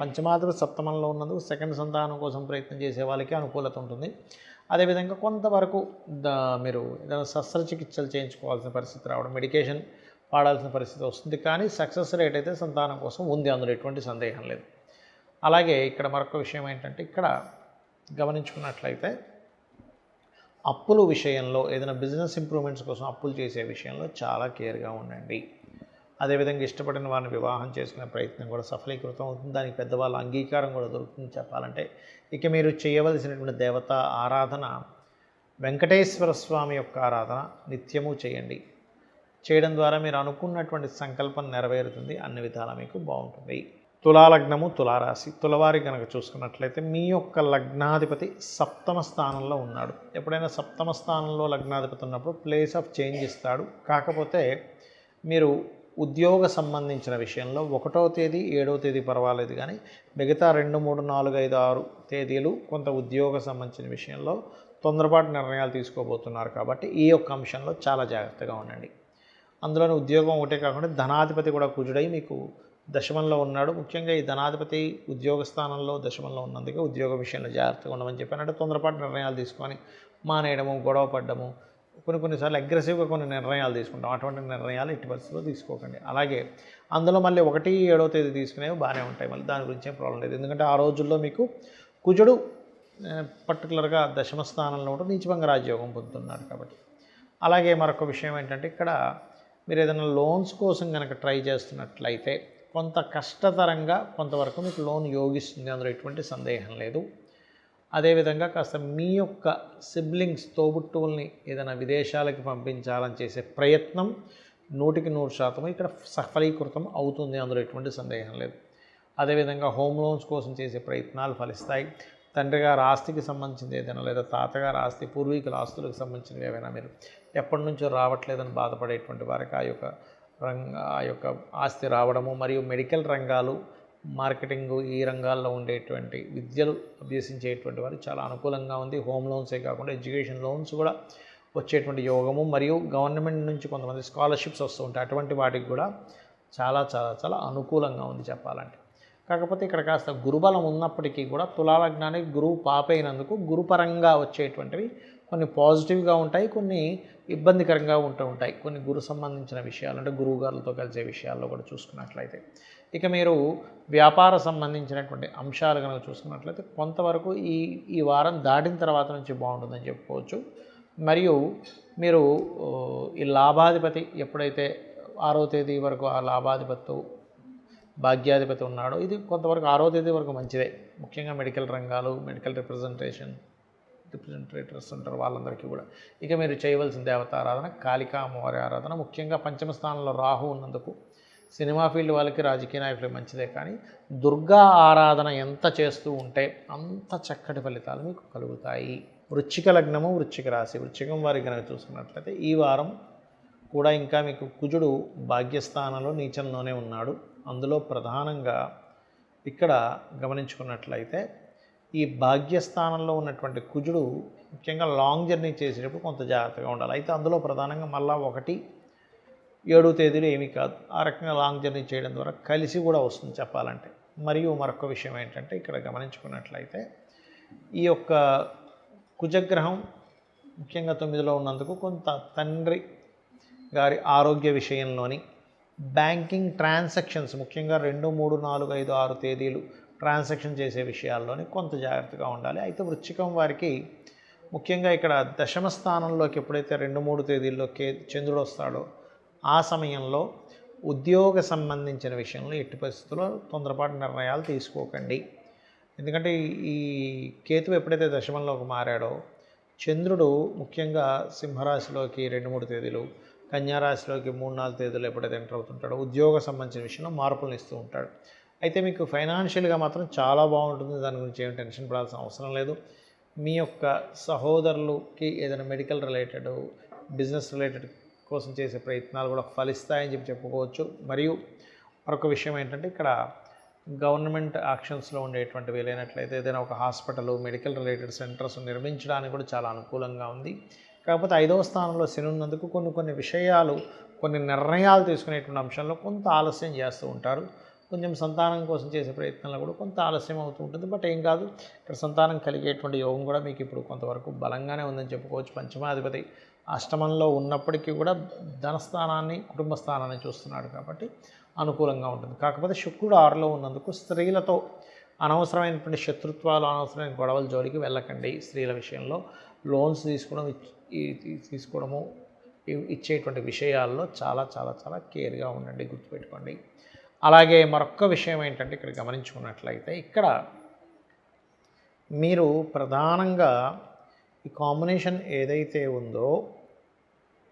పంచమాధిపతి సప్తమంలో ఉన్నందుకు సెకండ్ సంతానం కోసం ప్రయత్నం చేసే వాళ్ళకి అనుకూలత ఉంటుంది. అదేవిధంగా కొంతవరకు మీరు ఏదైనా శస్త్రచికిత్సలు చేయించుకోవాల్సిన పరిస్థితి రావడం, మెడికేషన్ వాడాల్సిన పరిస్థితి వస్తుంది. కానీ సక్సెస్ రేట్ అయితే సంతానం కోసం ఉంది, అందులో ఎటువంటి సందేహం లేదు. అలాగే ఇక్కడ మరొక విషయం ఏంటంటే ఇక్కడ గమనించుకున్నట్లయితే అప్పుల విషయంలో ఏదైనా బిజినెస్ ఇంప్రూవ్మెంట్స్ కోసం అప్పులు చేసే విషయంలో చాలా కేర్గా ఉండండి. అదేవిధంగా ఇష్టపడిన వారిని వివాహం చేసుకునే ప్రయత్నం కూడా సఫలీకృతం అవుతుంది. దానికి పెద్దవాళ్ళ అంగీకారం కూడా దొరుకుతుంది చెప్పాలంటే. ఇక మీరు చేయవలసినటువంటి దేవత ఆరాధన వెంకటేశ్వర స్వామి యొక్క ఆరాధన నిత్యము చేయండి. చేయడం ద్వారా మీరు అనుకున్నటువంటి సంకల్పం నెరవేరుతుంది, అన్ని విధాలా మీకు బాగుంటుంది. తులాలగ్నము, తులారాశి. తులవారి కనుక చూసుకున్నట్లయితే మీ యొక్క లగ్నాధిపతి సప్తమ స్థానంలో ఉన్నాడు. ఎప్పుడైనా సప్తమ స్థానంలో లగ్నాధిపతి ఉన్నప్పుడు ప్లేస్ ఆఫ్ చేంజ్ ఇస్తాడు. కాకపోతే మీరు ఉద్యోగ సంబంధించిన విషయంలో 1వ తేదీ 7వ తేదీ పర్వాలేదు, కానీ మిగతా 2, 3, 4, 5, 6 తేదీలు కొంత ఉద్యోగ సంబంధించిన విషయంలో తొందరపాటు నిర్ణయాలు తీసుకోబోతున్నారు. కాబట్టి ఈ యొక్క అంశంలో చాలా జాగ్రత్తగా ఉండండి. అందులోని ఉద్యోగం ఒకటే కాకుండా ధనాధిపతి కూడా కుజుడై మీకు దశమంలో ఉన్నాడు. ముఖ్యంగా ఈ ధనాధిపతి ఉద్యోగ స్థానంలో దశమంలో ఉన్నందుకే ఉద్యోగ విషయంలో జాగ్రత్తగా ఉండమని చెప్పానంటే తొందరపాటు నిర్ణయాలు తీసుకొని మానేయడము, గొడవ పడ్డము, కొన్నిసార్లు అగ్రెసివ్గా కొన్ని నిర్ణయాలు తీసుకుంటాం. అటువంటి నిర్ణయాలు ఎట్టి పరిస్థితుల్లో తీసుకోకండి. అలాగే అందులో మళ్ళీ 1, 7వ తేదీ తీసుకునేవి బాగానే ఉంటాయి, మళ్ళీ దాని గురించి ఏం ప్రాబ్లం లేదు. ఎందుకంటే ఆ రోజుల్లో మీకు కుజుడు పర్టికులర్గా దశమ స్థానంలో ఉంటూ నీచభంగ రాజయోగం పొందుతున్నాడు కాబట్టి. అలాగే మరొక విషయం ఏంటంటే ఇక్కడ మీరు ఏదైనా లోన్స్ కోసం కనుక ట్రై చేస్తున్నట్లయితే కొంత కష్టతరంగా కొంతవరకు మీకు లోన్ యోగిస్తుంది, అందులో ఎటువంటి సందేహం లేదు. అదేవిధంగా కాస్త మీ యొక్క సిబ్లింగ్స్, తోబుట్టువుల్ని ఏదైనా విదేశాలకి పంపించాలని చేసే ప్రయత్నం 100% ఇక్కడ సఫలీకృతం అవుతుంది, అందులో ఎటువంటి సందేహం లేదు. అదేవిధంగా హోమ్ లోన్స్ కోసం చేసే ప్రయత్నాలు ఫలిస్తాయి. తండ్రి గారి ఆస్తికి సంబంధించింది ఏదైనా లేదా తాతగారి ఆస్తి, పూర్వీకుల ఆస్తులకు సంబంధించినవి ఏవైనా మీరు ఎప్పటి నుంచో రావట్లేదని బాధపడేటువంటి వారికి ఆ యొక్క ఆస్తి రావడము, మరియు మెడికల్ రంగాలు, మార్కెటింగు ఈ రంగాల్లో ఉండేటువంటి విద్యలు అభ్యసించేటువంటి వారు చాలా అనుకూలంగా ఉంది. హోమ్ లోన్సే కాకుండా ఎడ్యుకేషన్ లోన్స్ కూడా వచ్చేటువంటి యోగము, మరియు గవర్నమెంట్ నుంచి కొంతమంది స్కాలర్షిప్స్ వస్తూ ఉంటాయి, అటువంటి వాటికి కూడా చాలా చాలా చాలా అనుకూలంగా ఉంది చెప్పాలంటే. కాకపోతే ఇక్కడ కాస్త గురుబలం ఉన్నప్పటికీ కూడా తులాలగ్నానికి గురువు పాపైనందుకు గురుపరంగా వచ్చేటువంటివి కొన్ని పాజిటివ్గా ఉంటాయి, కొన్ని ఇబ్బందికరంగా ఉంటాయి. కొన్ని గురు సంబంధించిన విషయాలు అంటే గురువు గారులతో కలిసే విషయాల్లో కూడా చూసుకున్నట్లయితే. ఇక మీరు వ్యాపార సంబంధించినటువంటి అంశాలు కనుక చూసుకున్నట్లయితే కొంతవరకు ఈ వారం దాటిన తర్వాత నుంచి బాగుంటుందని చెప్పుకోవచ్చు. మరియు మీరు ఈ లాభాధిపతి ఎప్పుడైతే 6వ తేదీ వరకు ఆ లాభాధిపతితో భాగ్యాధిపతి ఉన్నాడో ఇది కొంతవరకు 6వ తేదీ వరకు మంచిదే. ముఖ్యంగా మెడికల్ రంగాలు, మెడికల్ రిప్రజెంటేషన్ రిప్రజెంటేటర్స్ ఉంటారు వాళ్ళందరికీ కూడా. ఇక మీరు చేయవలసిన దేవత ఆరాధన కాళికా అమ్మవారి ఆరాధన. ముఖ్యంగా పంచమ స్థానంలో రాహు ఉన్నందుకు సినిమా ఫీల్డ్ వాళ్ళకి, రాజకీయ నాయకులకి మంచిదే, కానీ దుర్గా ఆరాధన ఎంత చేస్తూ ఉంటే అంత చక్కటి ఫలితాలు మీకు కలుగుతాయి. వృశ్చిక లగ్నము, వృశ్చిక రాశి, వృశ్చికం వారికి కనుక చూసుకున్నట్లయితే ఈ వారం కూడా ఇంకా మీకు కుజుడు భాగ్యస్థానంలో నీచంలోనే ఉన్నాడు. అందులో ప్రధానంగా ఇక్కడ గమనించుకున్నట్లయితే ఈ భాగ్యస్థానంలో ఉన్నటువంటి కుజుడు ముఖ్యంగా లాంగ్ జర్నీ చేసేటప్పుడు కొంత జాగ్రత్తగా ఉండాలి. అయితే అందులో ప్రధానంగా మళ్ళా 1, 7 తేదీలు ఏమీ కాదు, ఆ రకంగా లాంగ్ జర్నీ చేయడం ద్వారా కలిసి కూడా వస్తుంది చెప్పాలంటే. మరియు మరొక విషయం ఏంటంటే ఇక్కడ గమనించుకున్నట్లయితే ఈ యొక్క కుజగ్రహం ముఖ్యంగా 9లో ఉన్నందుకు కొంత తండ్రి గారి ఆరోగ్య విషయంలోని, బ్యాంకింగ్ ట్రాన్సాక్షన్స్ ముఖ్యంగా 2, 3, 4, 5, 6 తేదీలు ట్రాన్సాక్షన్ చేసే విషయాల్లోని కొంత జాగ్రత్తగా ఉండాలి. అయితే వృశ్చికం వారికి ముఖ్యంగా ఇక్కడ దశమ స్థానంలోకి ఎప్పుడైతే 2, 3 తేదీల్లో చంద్రుడు వస్తాడో ఆ సమయంలో ఉద్యోగ సంబంధించిన విషయంలో ఎట్టి పరిస్థితుల్లో తొందరపాటు నిర్ణయాలు తీసుకోకండి. ఎందుకంటే ఈ కేతువు ఎప్పుడైతే దశమంలోకి మారాడో చంద్రుడు ముఖ్యంగా సింహరాశిలోకి 2, 3 తేదీలు, కన్యారాశిలోకి 3, 4 తేదీలు ఎప్పుడైతే ఎంటర్ అవుతుంటాడో ఉద్యోగ సంబంధించిన విషయంలో మార్పులను ఇస్తూ ఉంటాడు. అయితే మీకు ఫైనాన్షియల్గా మాత్రం చాలా బాగుంటుంది, దాని గురించి ఏం టెన్షన్ పడాల్సిన అవసరం లేదు. మీ యొక్క సహోదరులకి ఏదైనా మెడికల్ రిలేటెడ్, బిజినెస్ రిలేటెడ్ కోసం చేసే ప్రయత్నాలు కూడా ఫలిస్తాయని చెప్పుకోవచ్చు. మరియు మరొక విషయం ఏంటంటే ఇక్కడ గవర్నమెంట్ యాక్షన్స్లో ఉండేటువంటి వీలైనట్లయితే ఏదైనా ఒక హాస్పిటల్, మెడికల్ రిలేటెడ్ సెంటర్స్ నిర్మించడానికి కూడా చాలా అనుకూలంగా ఉంది. కాకపోతే 5వ స్థానంలో శని ఉన్నందుకు కొన్ని విషయాలు, కొన్ని నిర్ణయాలు తీసుకునేటువంటి అంశంలో కొంత ఆలస్యం చేస్తూ ఉంటారు. కొంచెం సంతానం కోసం చేసే ప్రయత్నంలో కూడా కొంత ఆలస్యం అవుతూ ఉంటుంది. బట్ ఏం కాదు, ఇక్కడ సంతానం కలిగేటువంటి యోగం కూడా మీకు ఇప్పుడు కొంతవరకు బలంగానే ఉందని చెప్పుకోవచ్చు. పంచమాధిపతి అష్టమంలో ఉన్నప్పటికీ కూడా ధనస్థానాన్ని, కుటుంబ స్థానాన్ని చూస్తున్నాడు కాబట్టి అనుకూలంగా ఉంటుంది. కాకపోతే శుక్రుడు 6లో ఉన్నందుకు స్త్రీలతో అనవసరమైనటువంటి శత్రుత్వాలు, అనవసరమైన గొడవల జోలికి వెళ్ళకండి. స్త్రీల విషయంలో లోన్స్ తీసుకోవడము ఇచ్చేటువంటి విషయాల్లో చాలా చాలా చాలా కేర్గా ఉండండి, గుర్తుపెట్టుకోండి. అలాగే మరొక విషయం ఏంటంటే ఇక్కడ గమనించుకున్నట్లయితే ఇక్కడ మీరు ప్రధానంగా ఈ కాంబినేషన్ ఏదైతే ఉందో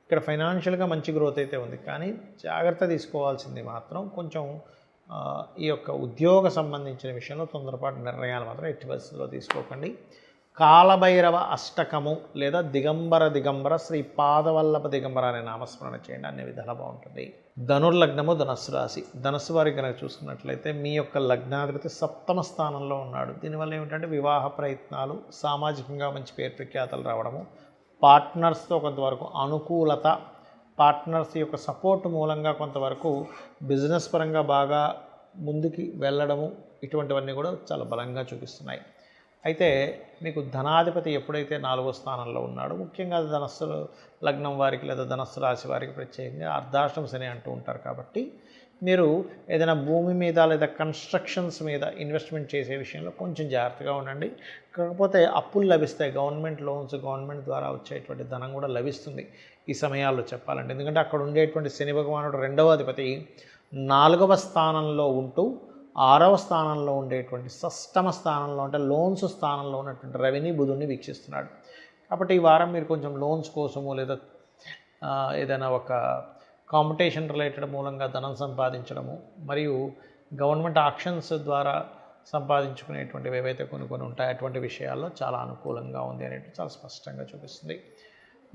ఇక్కడ ఫైనాన్షియల్గా మంచి గ్రోత్ అయితే ఉంది, కానీ జాగ్రత్త తీసుకోవాల్సింది మాత్రం కొంచెం ఈ యొక్క ఉద్యోగ సంబంధించిన విషయంలో తొందరపాటు నిర్ణయాలు మాత్రం ఎట్టి పరిస్థితుల్లో తీసుకోకండి. కాలభైరవ అష్టకము లేదా దిగంబర శ్రీ పాదవల్లభ దిగంబర అనే నామస్మరణ చేయండి, అన్ని విధాలా బాగుంటుంది. ధనుర్లగ్నము, ధనస్సు రాశి. ధనస్సు వారికి కనుక చూసుకున్నట్లయితే మీ యొక్క లగ్నాధిపతి 7వ స్థానంలో ఉన్నాడు. దీనివల్ల ఏమిటంటే వివాహ ప్రయత్నాలు, సామాజికంగా మంచి పేరు ప్రఖ్యాతలు రావడము, పార్ట్నర్స్తో కొంతవరకు అనుకూలత, పార్ట్నర్స్ యొక్క సపోర్ట్ మూలంగా కొంతవరకు బిజినెస్ పరంగా బాగా ముందుకి వెళ్ళడము, ఇటువంటివన్నీ కూడా చాలా బలంగా చూపిస్తున్నాయి. అయితే మీకు ధనాధిపతి ఎప్పుడైతే 4వ స్థానంలో ఉన్నాడో ముఖ్యంగా ధనస్సు లగ్నం వారికి లేదా ధనస్సు రాశి వారికి ప్రత్యేకంగా అర్ధాష్టమ శని అంటూ ఉంటారు. కాబట్టి మీరు ఏదైనా భూమి మీద లేదా కన్స్ట్రక్షన్స్ మీద ఇన్వెస్ట్మెంట్ చేసే విషయంలో కొంచెం జాగ్రత్తగా ఉండండి. కాకపోతే అప్పులు లభిస్తాయి, గవర్నమెంట్ లోన్స్, గవర్నమెంట్ ద్వారా వచ్చేటువంటి ధనం కూడా లభిస్తుంది ఈ సమయాల్లో చెప్పాలంటే. ఎందుకంటే అక్కడ ఉండేటువంటి శని భగవానుడు 2వ అధిపతి 4వ స్థానంలో ఉంటూ 6వ స్థానంలో ఉండేటువంటి షష్టమ స్థానంలో అంటే లోన్స్ స్థానంలో ఉన్నటువంటి రవిని, బుధుడిని వీక్షిస్తున్నాడు. కాబట్టి ఈ వారం మీరు కొంచెం లోన్స్ కోసము లేదా ఏదైనా ఒక కాంపిటీషన్ రిలేటెడ్ మూలంగా ధనం సంపాదించడము, మరియు గవర్నమెంట్ ఆక్షన్స్ ద్వారా సంపాదించుకునేటువంటివి ఏవైతే కొన్ని ఉంటాయి అటువంటి విషయాల్లో చాలా అనుకూలంగా ఉంది అనేది చాలా స్పష్టంగా చూపిస్తుంది.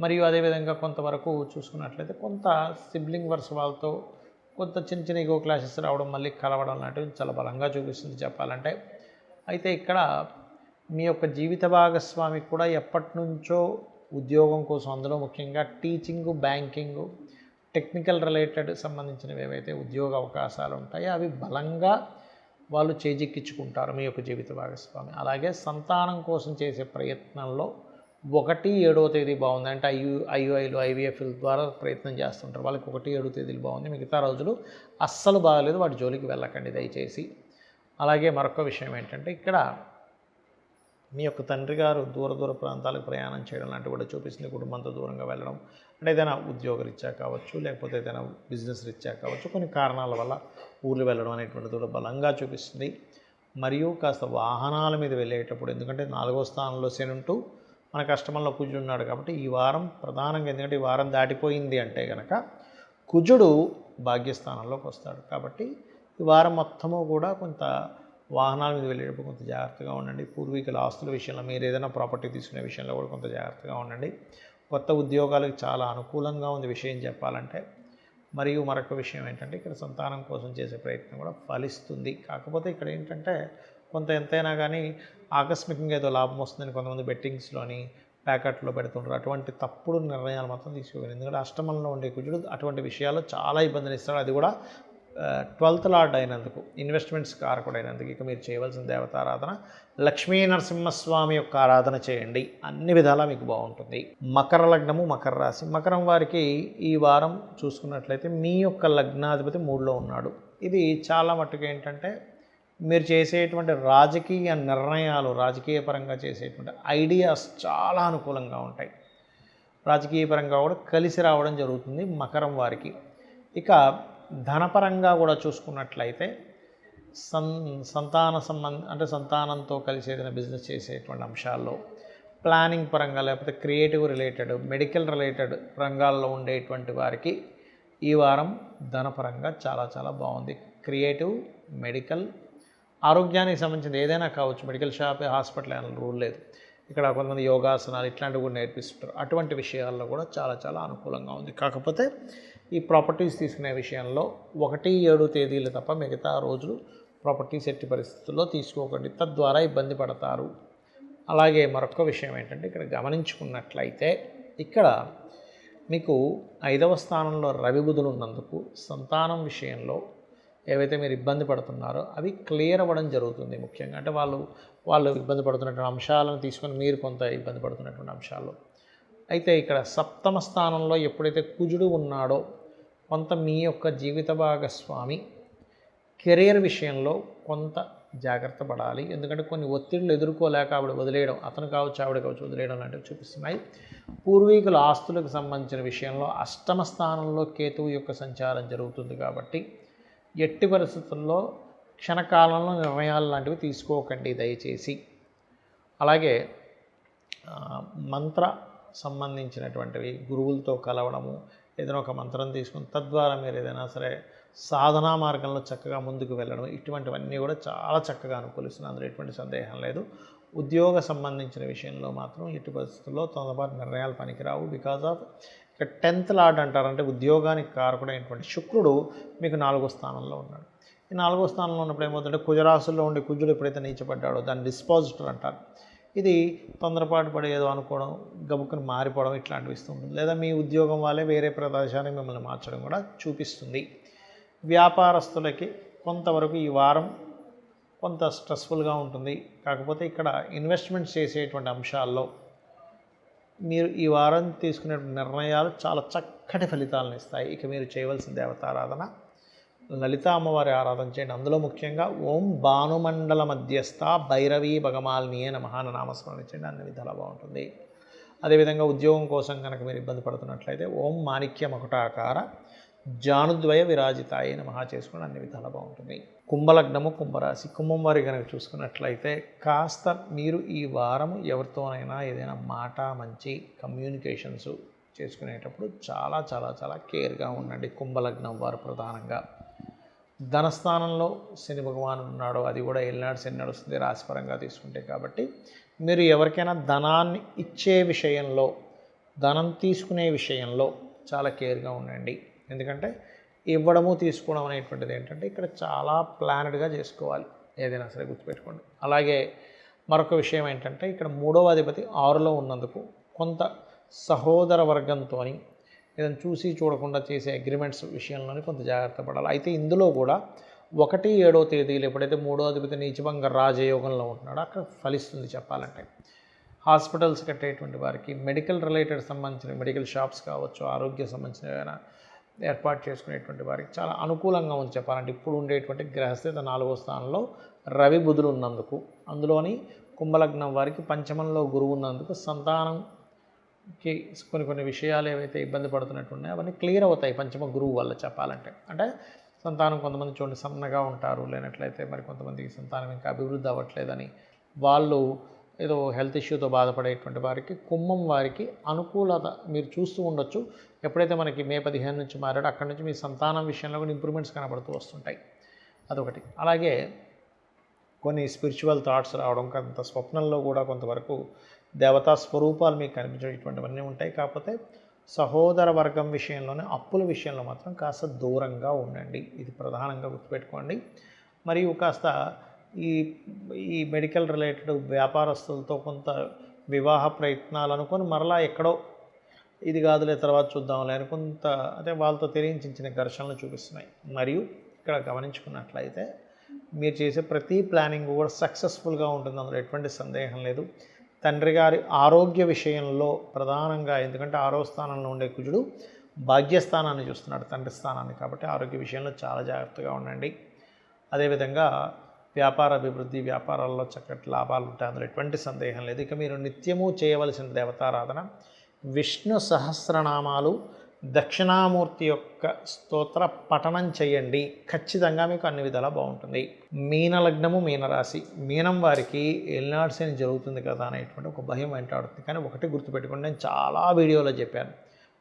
మరియు అదేవిధంగా కొంతవరకు చూసుకున్నట్లయితే కొంత సిబ్లింగ్ వర్స్ వాళ్ళతో కొంత చిన్న ఈగో క్లాషెస్ రావడం, మళ్ళీ కలవడం లాంటివి చాలా బలంగా చూపిస్తుంది చెప్పాలంటే. అయితే ఇక్కడ మీ యొక్క జీవిత భాగస్వామికి కూడా ఎప్పటి నుంచో ఉద్యోగం కోసం, అందులో ముఖ్యంగా టీచింగు, బ్యాంకింగు, టెక్నికల్ రిలేటెడ్ సంబంధించినవి ఏవైతే ఉద్యోగ అవకాశాలు ఉంటాయో అవి బలంగా వాళ్ళు చేజిక్కించుకుంటారు మీ యొక్క జీవిత భాగస్వామి. అలాగే సంతానం కోసం చేసే ప్రయత్నంలో 1, 7వ తేదీ బాగుంది అంటే ఐయుఐలు, ఐవీఎఫ్ల ద్వారా ప్రయత్నం చేస్తుంటారు, వాళ్ళకి 1, 7 తేదీలు బాగుంది. మిగతా రోజులు అస్సలు బాగలేదు, వాటి జోలికి వెళ్ళకండి దయచేసి. అలాగే మరొక విషయం ఏంటంటే ఇక్కడ మీ యొక్క తండ్రి గారు దూర ప్రాంతాలకు ప్రయాణం చేయడం లాంటివి కూడా చూపిస్తుంది. కుటుంబంతో దూరంగా వెళ్ళడం అంటే ఏదైనా ఉద్యోగ రీత్యా కావచ్చు, లేకపోతే ఏదైనా బిజినెస్ రీత్యా కావచ్చు, కొన్ని కారణాల వల్ల ఊర్లు వెళ్ళడం అనేటువంటిది కూడా బలంగా చూపిస్తుంది. మరియు కాస్త వాహనాల మీద వెళ్ళేటప్పుడు, ఎందుకంటే 4వ స్థానంలో శని ఉంటూ మనకు అష్టమంలో కుజుడు ఉన్నాడు కాబట్టి ఈ వారం ప్రధానంగా, ఎందుకంటే ఈ వారం దాటిపోయింది అంటే కనుక కుజుడు భాగ్యస్థానంలోకి వస్తాడు. కాబట్టి ఈ వారం మొత్తము కూడా కొంత వాహనాల మీద వెళ్ళేటప్పుడు కొంత జాగ్రత్తగా ఉండండి. పూర్వీకుల ఆస్తుల విషయంలో, మీరు ఏదైనా ప్రాపర్టీ తీసుకునే విషయంలో కూడా కొంత జాగ్రత్తగా ఉండండి. కొత్త ఉద్యోగాలకు చాలా అనుకూలంగా ఉంది విషయం చెప్పాలంటే. మరియు మరొక విషయం ఏంటంటే ఇక్కడ సంతానం కోసం చేసే ప్రయత్నం కూడా ఫలిస్తుంది. కాకపోతే ఇక్కడ ఏంటంటే కొంత ఎంతైనా కానీ ఆకస్మికంగా ఏదో లాభం వస్తుందని కొంతమంది బెట్టింగ్స్లోని ప్యాకెట్లో పెడుతుంటారు. అటువంటి తప్పుడు నిర్ణయాలు మాత్రం తీసుకోగలరు. ఎందుకంటే అష్టమంలో ఉండే కుజుడు అటువంటి విషయాల్లో చాలా ఇబ్బందిని ఇస్తాడు. అది కూడా 12th లార్డ్ అయినందుకు, ఇన్వెస్ట్మెంట్స్ కారకుడైనందుకు. ఇక మీరు చేయవలసిన దేవతారాధన లక్ష్మీ నరసింహస్వామి యొక్క ఆరాధన చేయండి. అన్ని విధాలా మీకు బాగుంటుంది. మకర లగ్నము, మకర రాశి. మకరం వారికి ఈ వారం చూసుకున్నట్లయితే మీ యొక్క లగ్నాధిపతి 3లో ఉన్నాడు. ఇది చాలా మట్టుకు ఏంటంటే మీరు చేసేటువంటి రాజకీయ నిర్ణయాలు, రాజకీయ పరంగా చేసేటువంటి ఐడియాస్ చాలా అనుకూలంగా ఉంటాయి. రాజకీయ పరంగా కూడా కలిసి రావడం జరుగుతుంది మకరం వారికి. ఇక ధనపరంగా కూడా చూసుకున్నట్లయితే అంటే సంతానంతో కలిసి ఏదైనా బిజినెస్ చేసేటువంటి అంశాల్లో, ప్లానింగ్ పరంగా, లేకపోతే క్రియేటివ్ రిలేటెడ్, మెడికల్ రిలేటెడ్ రంగాల్లో ఉండేటువంటి వారికి ఈ వారం ధనపరంగా చాలా చాలా బాగుంది. క్రియేటివ్, మెడికల్, ఆరోగ్యానికి సంబంధించిన ఏదైనా కావచ్చు. మెడికల్ షాప్, హాస్పిటల్ అనే రూల్ లేదు. ఇక్కడ కొంతమంది యోగాసనాలు ఇట్లాంటివి కూడా నేర్పిస్తుంటారు. అటువంటి విషయాల్లో కూడా చాలా చాలా అనుకూలంగా ఉంది. కాకపోతే ఈ ప్రాపర్టీస్ తీసుకునే విషయంలో 1-7 తేదీలు తప్ప మిగతా రోజులు ప్రాపర్టీస్ ఎట్టి పరిస్థితుల్లో తీసుకోకండి, తద్వారా ఇబ్బంది పడతారు. అలాగే మరొక విషయం ఏంటంటే ఇక్కడ గమనించుకున్నట్లయితే ఇక్కడ మీకు 5వ స్థానంలో రవి బుధులు ఉన్నందుకు సంతానం విషయంలో ఏవైతే మీరు ఇబ్బంది పడుతున్నారో అవి క్లియర్ అవ్వడం జరుగుతుంది. ముఖ్యంగా అంటే వాళ్ళు ఇబ్బంది పడుతున్నటువంటి అంశాలను తీసుకొని మీరు కొంత ఇబ్బంది పడుతున్నటువంటి అంశాలు. అయితే ఇక్కడ 7వ స్థానంలో ఎప్పుడైతే కుజుడు ఉన్నాడో కొంత మీ యొక్క జీవిత భాగస్వామి కెరియర్ విషయంలో కొంత జాగ్రత్త పడాలి. ఎందుకంటే కొన్ని ఒత్తిడులు ఎదుర్కోలేక ఆవిడ వదిలేయడం, అతను కావచ్చు ఆవిడ కావచ్చు వదిలేయడం లాంటివి చూపిస్తున్నాయి. పూర్వీకుల ఆస్తులకు సంబంధించిన విషయంలో 8వ స్థానంలో కేతువు యొక్క సంచారం జరుగుతుంది. కాబట్టి ఎట్టి పరిస్థితుల్లో క్షణకాలంలో నిర్ణయాలు లాంటివి తీసుకోకండి దయచేసి. అలాగే మంత్ర సంబంధించినటువంటివి, గురువులతో కలవడము, ఏదైనా ఒక మంత్రం తీసుకుని తద్వారా మీరు ఏదైనా సరే సాధనా మార్గంలో చక్కగా ముందుకు వెళ్ళడం, ఇటువంటివన్నీ కూడా చాలా చక్కగా అనుకూలిస్తుంది. అందులో ఎటువంటి సందేహం లేదు. ఉద్యోగ సంబంధించిన విషయంలో మాత్రం ఎట్టి పరిస్థితుల్లో తొందరపాటు నిర్ణయాలు పనికిరావు. బికాజ్ ఆఫ్ ఇక్కడ 10th లార్డ్ అంటారంటే ఉద్యోగానికి కారకుడైనటువంటి శుక్రుడు మీకు 4వ స్థానంలో ఉన్నాడు. ఈ 4వ స్థానంలో ఉన్నప్పుడు ఏమవుతుందంటే కుజరాశుల్లో ఉండే కుజుడు ఎప్పుడైతే నీచపడ్డాడో దాన్ని డిస్పాజిటర్ అంటారు. ఇది తొందరపాటు పడి ఏదో అనుకోవడం, గబుక్కుని మారిపోవడం ఇట్లాంటివి ఇస్తూ ఉంటుంది. లేదా మీ ఉద్యోగం వాళ్ళే వేరే ప్రదేశానికి మిమ్మల్ని మార్చడం కూడా చూపిస్తుంది. వ్యాపారస్తులకి కొంతవరకు ఈ వారం కొంత స్ట్రెస్ఫుల్గా ఉంటుంది. కాకపోతే ఇక్కడ ఇన్వెస్ట్మెంట్స్ చేసేటువంటి అంశాల్లో మీరు ఈ వారం తీసుకునే నిర్ణయాలు చాలా చక్కటి ఫలితాలను ఇస్తాయి. ఇక మీరు చేయవలసిన దేవతారాధన లలిత అమ్మవారి ఆరాధన చేయండి. అందులో ముఖ్యంగా ఓం భానుమండల మధ్యస్థ భైరవీ భగమాలినియే నమః అన్న నామస్మరణ చేయండి. అన్ని విధాలా బాగుంటుంది. అదేవిధంగా ఉద్యోగం కోసం కనుక మీరు ఇబ్బంది పడుతున్నట్లయితే ఓం మాణిక్య మకుటాకార జానుద్వయ విరాజితాయే నమః చేసుకోండి. అన్ని విధాలా బాగుంటుంది. కుంభలగ్నము, కుంభరాశి. కుంభం వారి కనుక చూసుకున్నట్లయితే కాస్త మీరు ఈ వారము ఎవరితోనైనా ఏదైనా మాట మంచి కమ్యూనికేషన్స్ చేసుకునేటప్పుడు చాలా చాలా చాలా కేర్గా ఉండండి. కుంభలగ్నం వారు ప్రధానంగా ధనస్థానంలో శని భగవానుడు ఉన్నాడో అది కూడా ఏలినాడు శని నడుస్తుంది రాశిపరంగా తీసుకుంటే. కాబట్టి మీరు ఎవరికైనా ధనాన్ని ఇచ్చే విషయంలో, ధనం తీసుకునే విషయంలో చాలా కేర్గా ఉండండి. ఎందుకంటే ఇవ్వడము తీసుకోవడం అనేటువంటిది ఏంటంటే ఇక్కడ చాలా ప్లానెడ్గా చేసుకోవాలి, ఏదైనా సరే గుర్తుపెట్టుకోండి. అలాగే మరొక విషయం ఏంటంటే ఇక్కడ 3వ అధిపతి 6లో ఉన్నందుకు కొంత సహోదర వర్గంతో ఏదైనా చూసి చూడకుండా చేసే అగ్రిమెంట్స్ విషయంలోనే కొంత జాగ్రత్త పడాలి. అయితే ఇందులో కూడా 1-7 తేదీలు ఎప్పుడైతే 3వ అధిపతి నీచభంగ రాజయోగంలో ఉంటున్నాడో అక్కడ ఫలిస్తుంది చెప్పాలంటే. హాస్పిటల్స్ కట్టేటువంటి వారికి, మెడికల్ రిలేటెడ్ సంబంధించిన మెడికల్ షాప్స్ కావచ్చు, ఆరోగ్య సంబంధించిన ఏదైనా ఏర్పాటు చేసుకునేటువంటి వారికి చాలా అనుకూలంగా ఉంది చెప్పాలంటే. ఇప్పుడు ఉండేటువంటి గ్రహస్థితి 4వ స్థానంలో రవి బుధులు ఉన్నందుకు, అందులోని కుంభలగ్నం వారికి పంచమంలో గురువు ఉన్నందుకు సంతానంకి కొన్ని విషయాలు ఏవైతే ఇబ్బంది పడుతున్నట్టున్నాయో అవన్నీ క్లియర్ అవుతాయి పంచమ గురువు వల్ల చెప్పాలంటే. అంటే సంతానం కొంతమంది చూడండి సన్నగా ఉంటారు, లేనట్లయితే మరి కొంతమందికి సంతానం ఇంకా అభివృద్ధి అవ్వట్లేదని వాళ్ళు ఏదో హెల్త్ ఇష్యూతో బాధపడేటువంటి వారికి, కుంభం వారికి అనుకూలత మీరు చూస్తూ ఉండొచ్చు. ఎప్పుడైతే మనకి మే 15 నుంచి మారాడో అక్కడి నుంచి మీ సంతానం విషయంలో కూడా ఇంప్రూవ్మెంట్స్ కనబడుతూ వస్తుంటాయి. అదొకటి. అలాగే కొన్ని స్పిరిచువల్ థాట్స్ రావడం, కొంత స్వప్నంలో కూడా కొంతవరకు దేవతా స్వరూపాలు మీకు కనిపించేటువంటివన్నీ ఉంటాయి. కాకపోతే సహోదర వర్గం విషయంలోనే అప్పుల విషయంలో మాత్రం కాస్త దూరంగా ఉండండి. ఇది ప్రధానంగా గుర్తుపెట్టుకోండి. మరియు కాస్త ఈ ఈ మెడికల్ రిలేటెడ్ వ్యాపారస్తులతో కొంత వివాహ ప్రయత్నాలు అనుకొని మరలా ఎక్కడో ఇది కాదులే తర్వాత చూద్దాంలే అని కొంత అదే వాళ్ళతో తెలియించిన ఘర్షణలు చూపిస్తున్నాయి. మరియు ఇక్కడ గమనించుకున్నట్లయితే మీరు చేసే ప్రతి ప్లానింగ్ కూడా సక్సెస్ఫుల్గా ఉంటుంది, అందులో ఎటువంటి సందేహం లేదు. తండ్రి గారి ఆరోగ్య విషయంలో ప్రధానంగా, ఎందుకంటే 6వ స్థానంలో ఉండే కుజుడు భాగ్యస్థానాన్ని చూస్తున్నాడు, తండ్రి స్థానాన్ని, కాబట్టి ఆరోగ్య విషయంలో చాలా జాగ్రత్తగా ఉండండి. అదేవిధంగా వ్యాపార అభివృద్ధి, వ్యాపారాల్లో చక్కటి లాభాలు ఉంటాయి, అందులో ఎటువంటి సందేహం లేదు. ఇక మీరు నిత్యము చేయవలసిన దేవతారాధన విష్ణు సహస్రనామాలు, దక్షిణామూర్తి యొక్క స్తోత్ర పఠనం చేయండి. ఖచ్చితంగా మీకు అన్ని విధాలా బాగుంటుంది. మీన లగ్నము, మీనరాశి, మీనం వారికి ఏలినాడు శని జరుగుతుంది కదా అనేటువంటి ఒక భయం వెంటాడుతుంది. కానీ ఒకటి గుర్తుపెట్టుకోండి, నేను చాలా వీడియోలో చెప్పాను,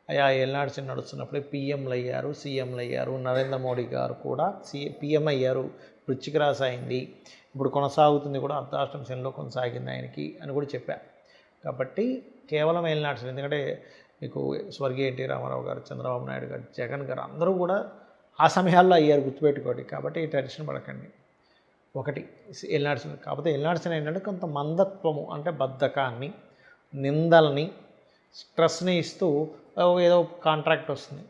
అయ్యా ఏలినాడు శని నడుస్తున్నప్పుడే పిఎంలు అయ్యారు, సీఎంలు అయ్యారు. నరేంద్ర మోడీ గారు కూడా పిఎం అయ్యారు, వృశ్చిక రాశి అయింది, ఇప్పుడు కొనసాగుతుంది కూడా, అర్ధాష్టమ శనిలో కొనసాగింది ఆయనకి అని కూడా చెప్పాను. కాబట్టి కేవలం ఏలినాడు శని, ఎందుకంటే మీకు స్వర్గీయ ఎన్టీ రామారావు గారు, చంద్రబాబు నాయుడు గారు, జగన్ గారు అందరూ కూడా ఆ సమయాల్లో అయ్యారు, గుర్తుపెట్టుకోండి. కాబట్టి టెన్షన్ పడకండి. ఒకటి ఏలినాడు శని. కాకపోతే ఏలినాడు శని ఏంటంటే కొంత మందత్వము, అంటే బద్ధకాన్ని, నిందల్ని, స్ట్రెస్ని ఇస్తూ ఏదో కాంట్రాక్ట్ వస్తుంది,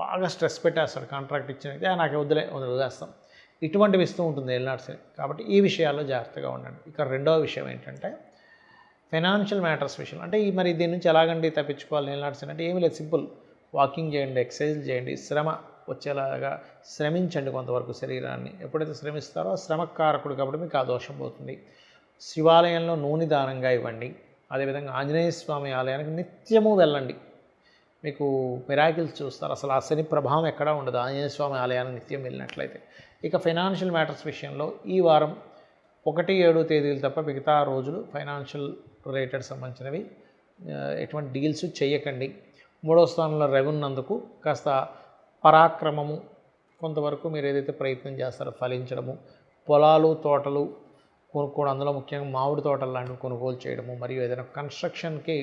బాగా స్ట్రెస్ పెట్టేస్తాడు. కాంట్రాక్ట్ ఇచ్చినైతే నాకు వదిలేస్తాం, ఇటువంటివి ఇస్తూ ఉంటుంది ఏలినాడు శని. కాబట్టి ఈ విషయాల్లో జాగ్రత్తగా ఉండండి. ఇక రెండవ విషయం ఏంటంటే ఫైనాన్షియల్ మ్యాటర్స్ విషయం. అంటే మరి దీని నుంచి ఎలాగండి తప్పించుకోవాలి ఏలినాడు శని అంటే ఏమీ లేదు, సింపుల్. వాకింగ్ చేయండి, ఎక్సర్సైజ్ చేయండి, శ్రమ వచ్చేలాగా శ్రమించండి కొంతవరకు శరీరాన్ని. ఎప్పుడైతే శ్రమిస్తారో శ్రమకారకుడు కాబట్టి మీకు ఆ దోషం పోతుంది. శివాలయంలో నూనె దానంగా ఇవ్వండి. అదేవిధంగా ఆంజనేయ స్వామి ఆలయానికి నిత్యము వెళ్ళండి, మీకు మిరాకిల్స్ చూస్తారు. అసలు ఆ శని ప్రభావం ఎక్కడా ఉండదు ఆంజనేయ స్వామి ఆలయానికి నిత్యం వెళ్ళినట్లయితే. ఇక ఫైనాన్షియల్ మ్యాటర్స్ విషయంలో ఈ వారం 1, 7 తేదీలు తప్ప మిగతా రోజులు ఫైనాన్షియల్ రిలేటెడ్ సంబంధించినవి ఎటువంటి డీల్స్ చేయకండి. 3వ స్థానంలో రవి ఉన్నందుకు కాస్త పరాక్రమము, కొంతవరకు మీరు ఏదైతే ప్రయత్నం చేస్తారో ఫలించడము, పొలాలు తోటలు కొనుక్కోవడం, అందులో ముఖ్యంగా మామిడి తోటలు లాంటివి కొనుగోలు చేయడము, మరియు ఏదైనా కన్స్ట్రక్షన్కి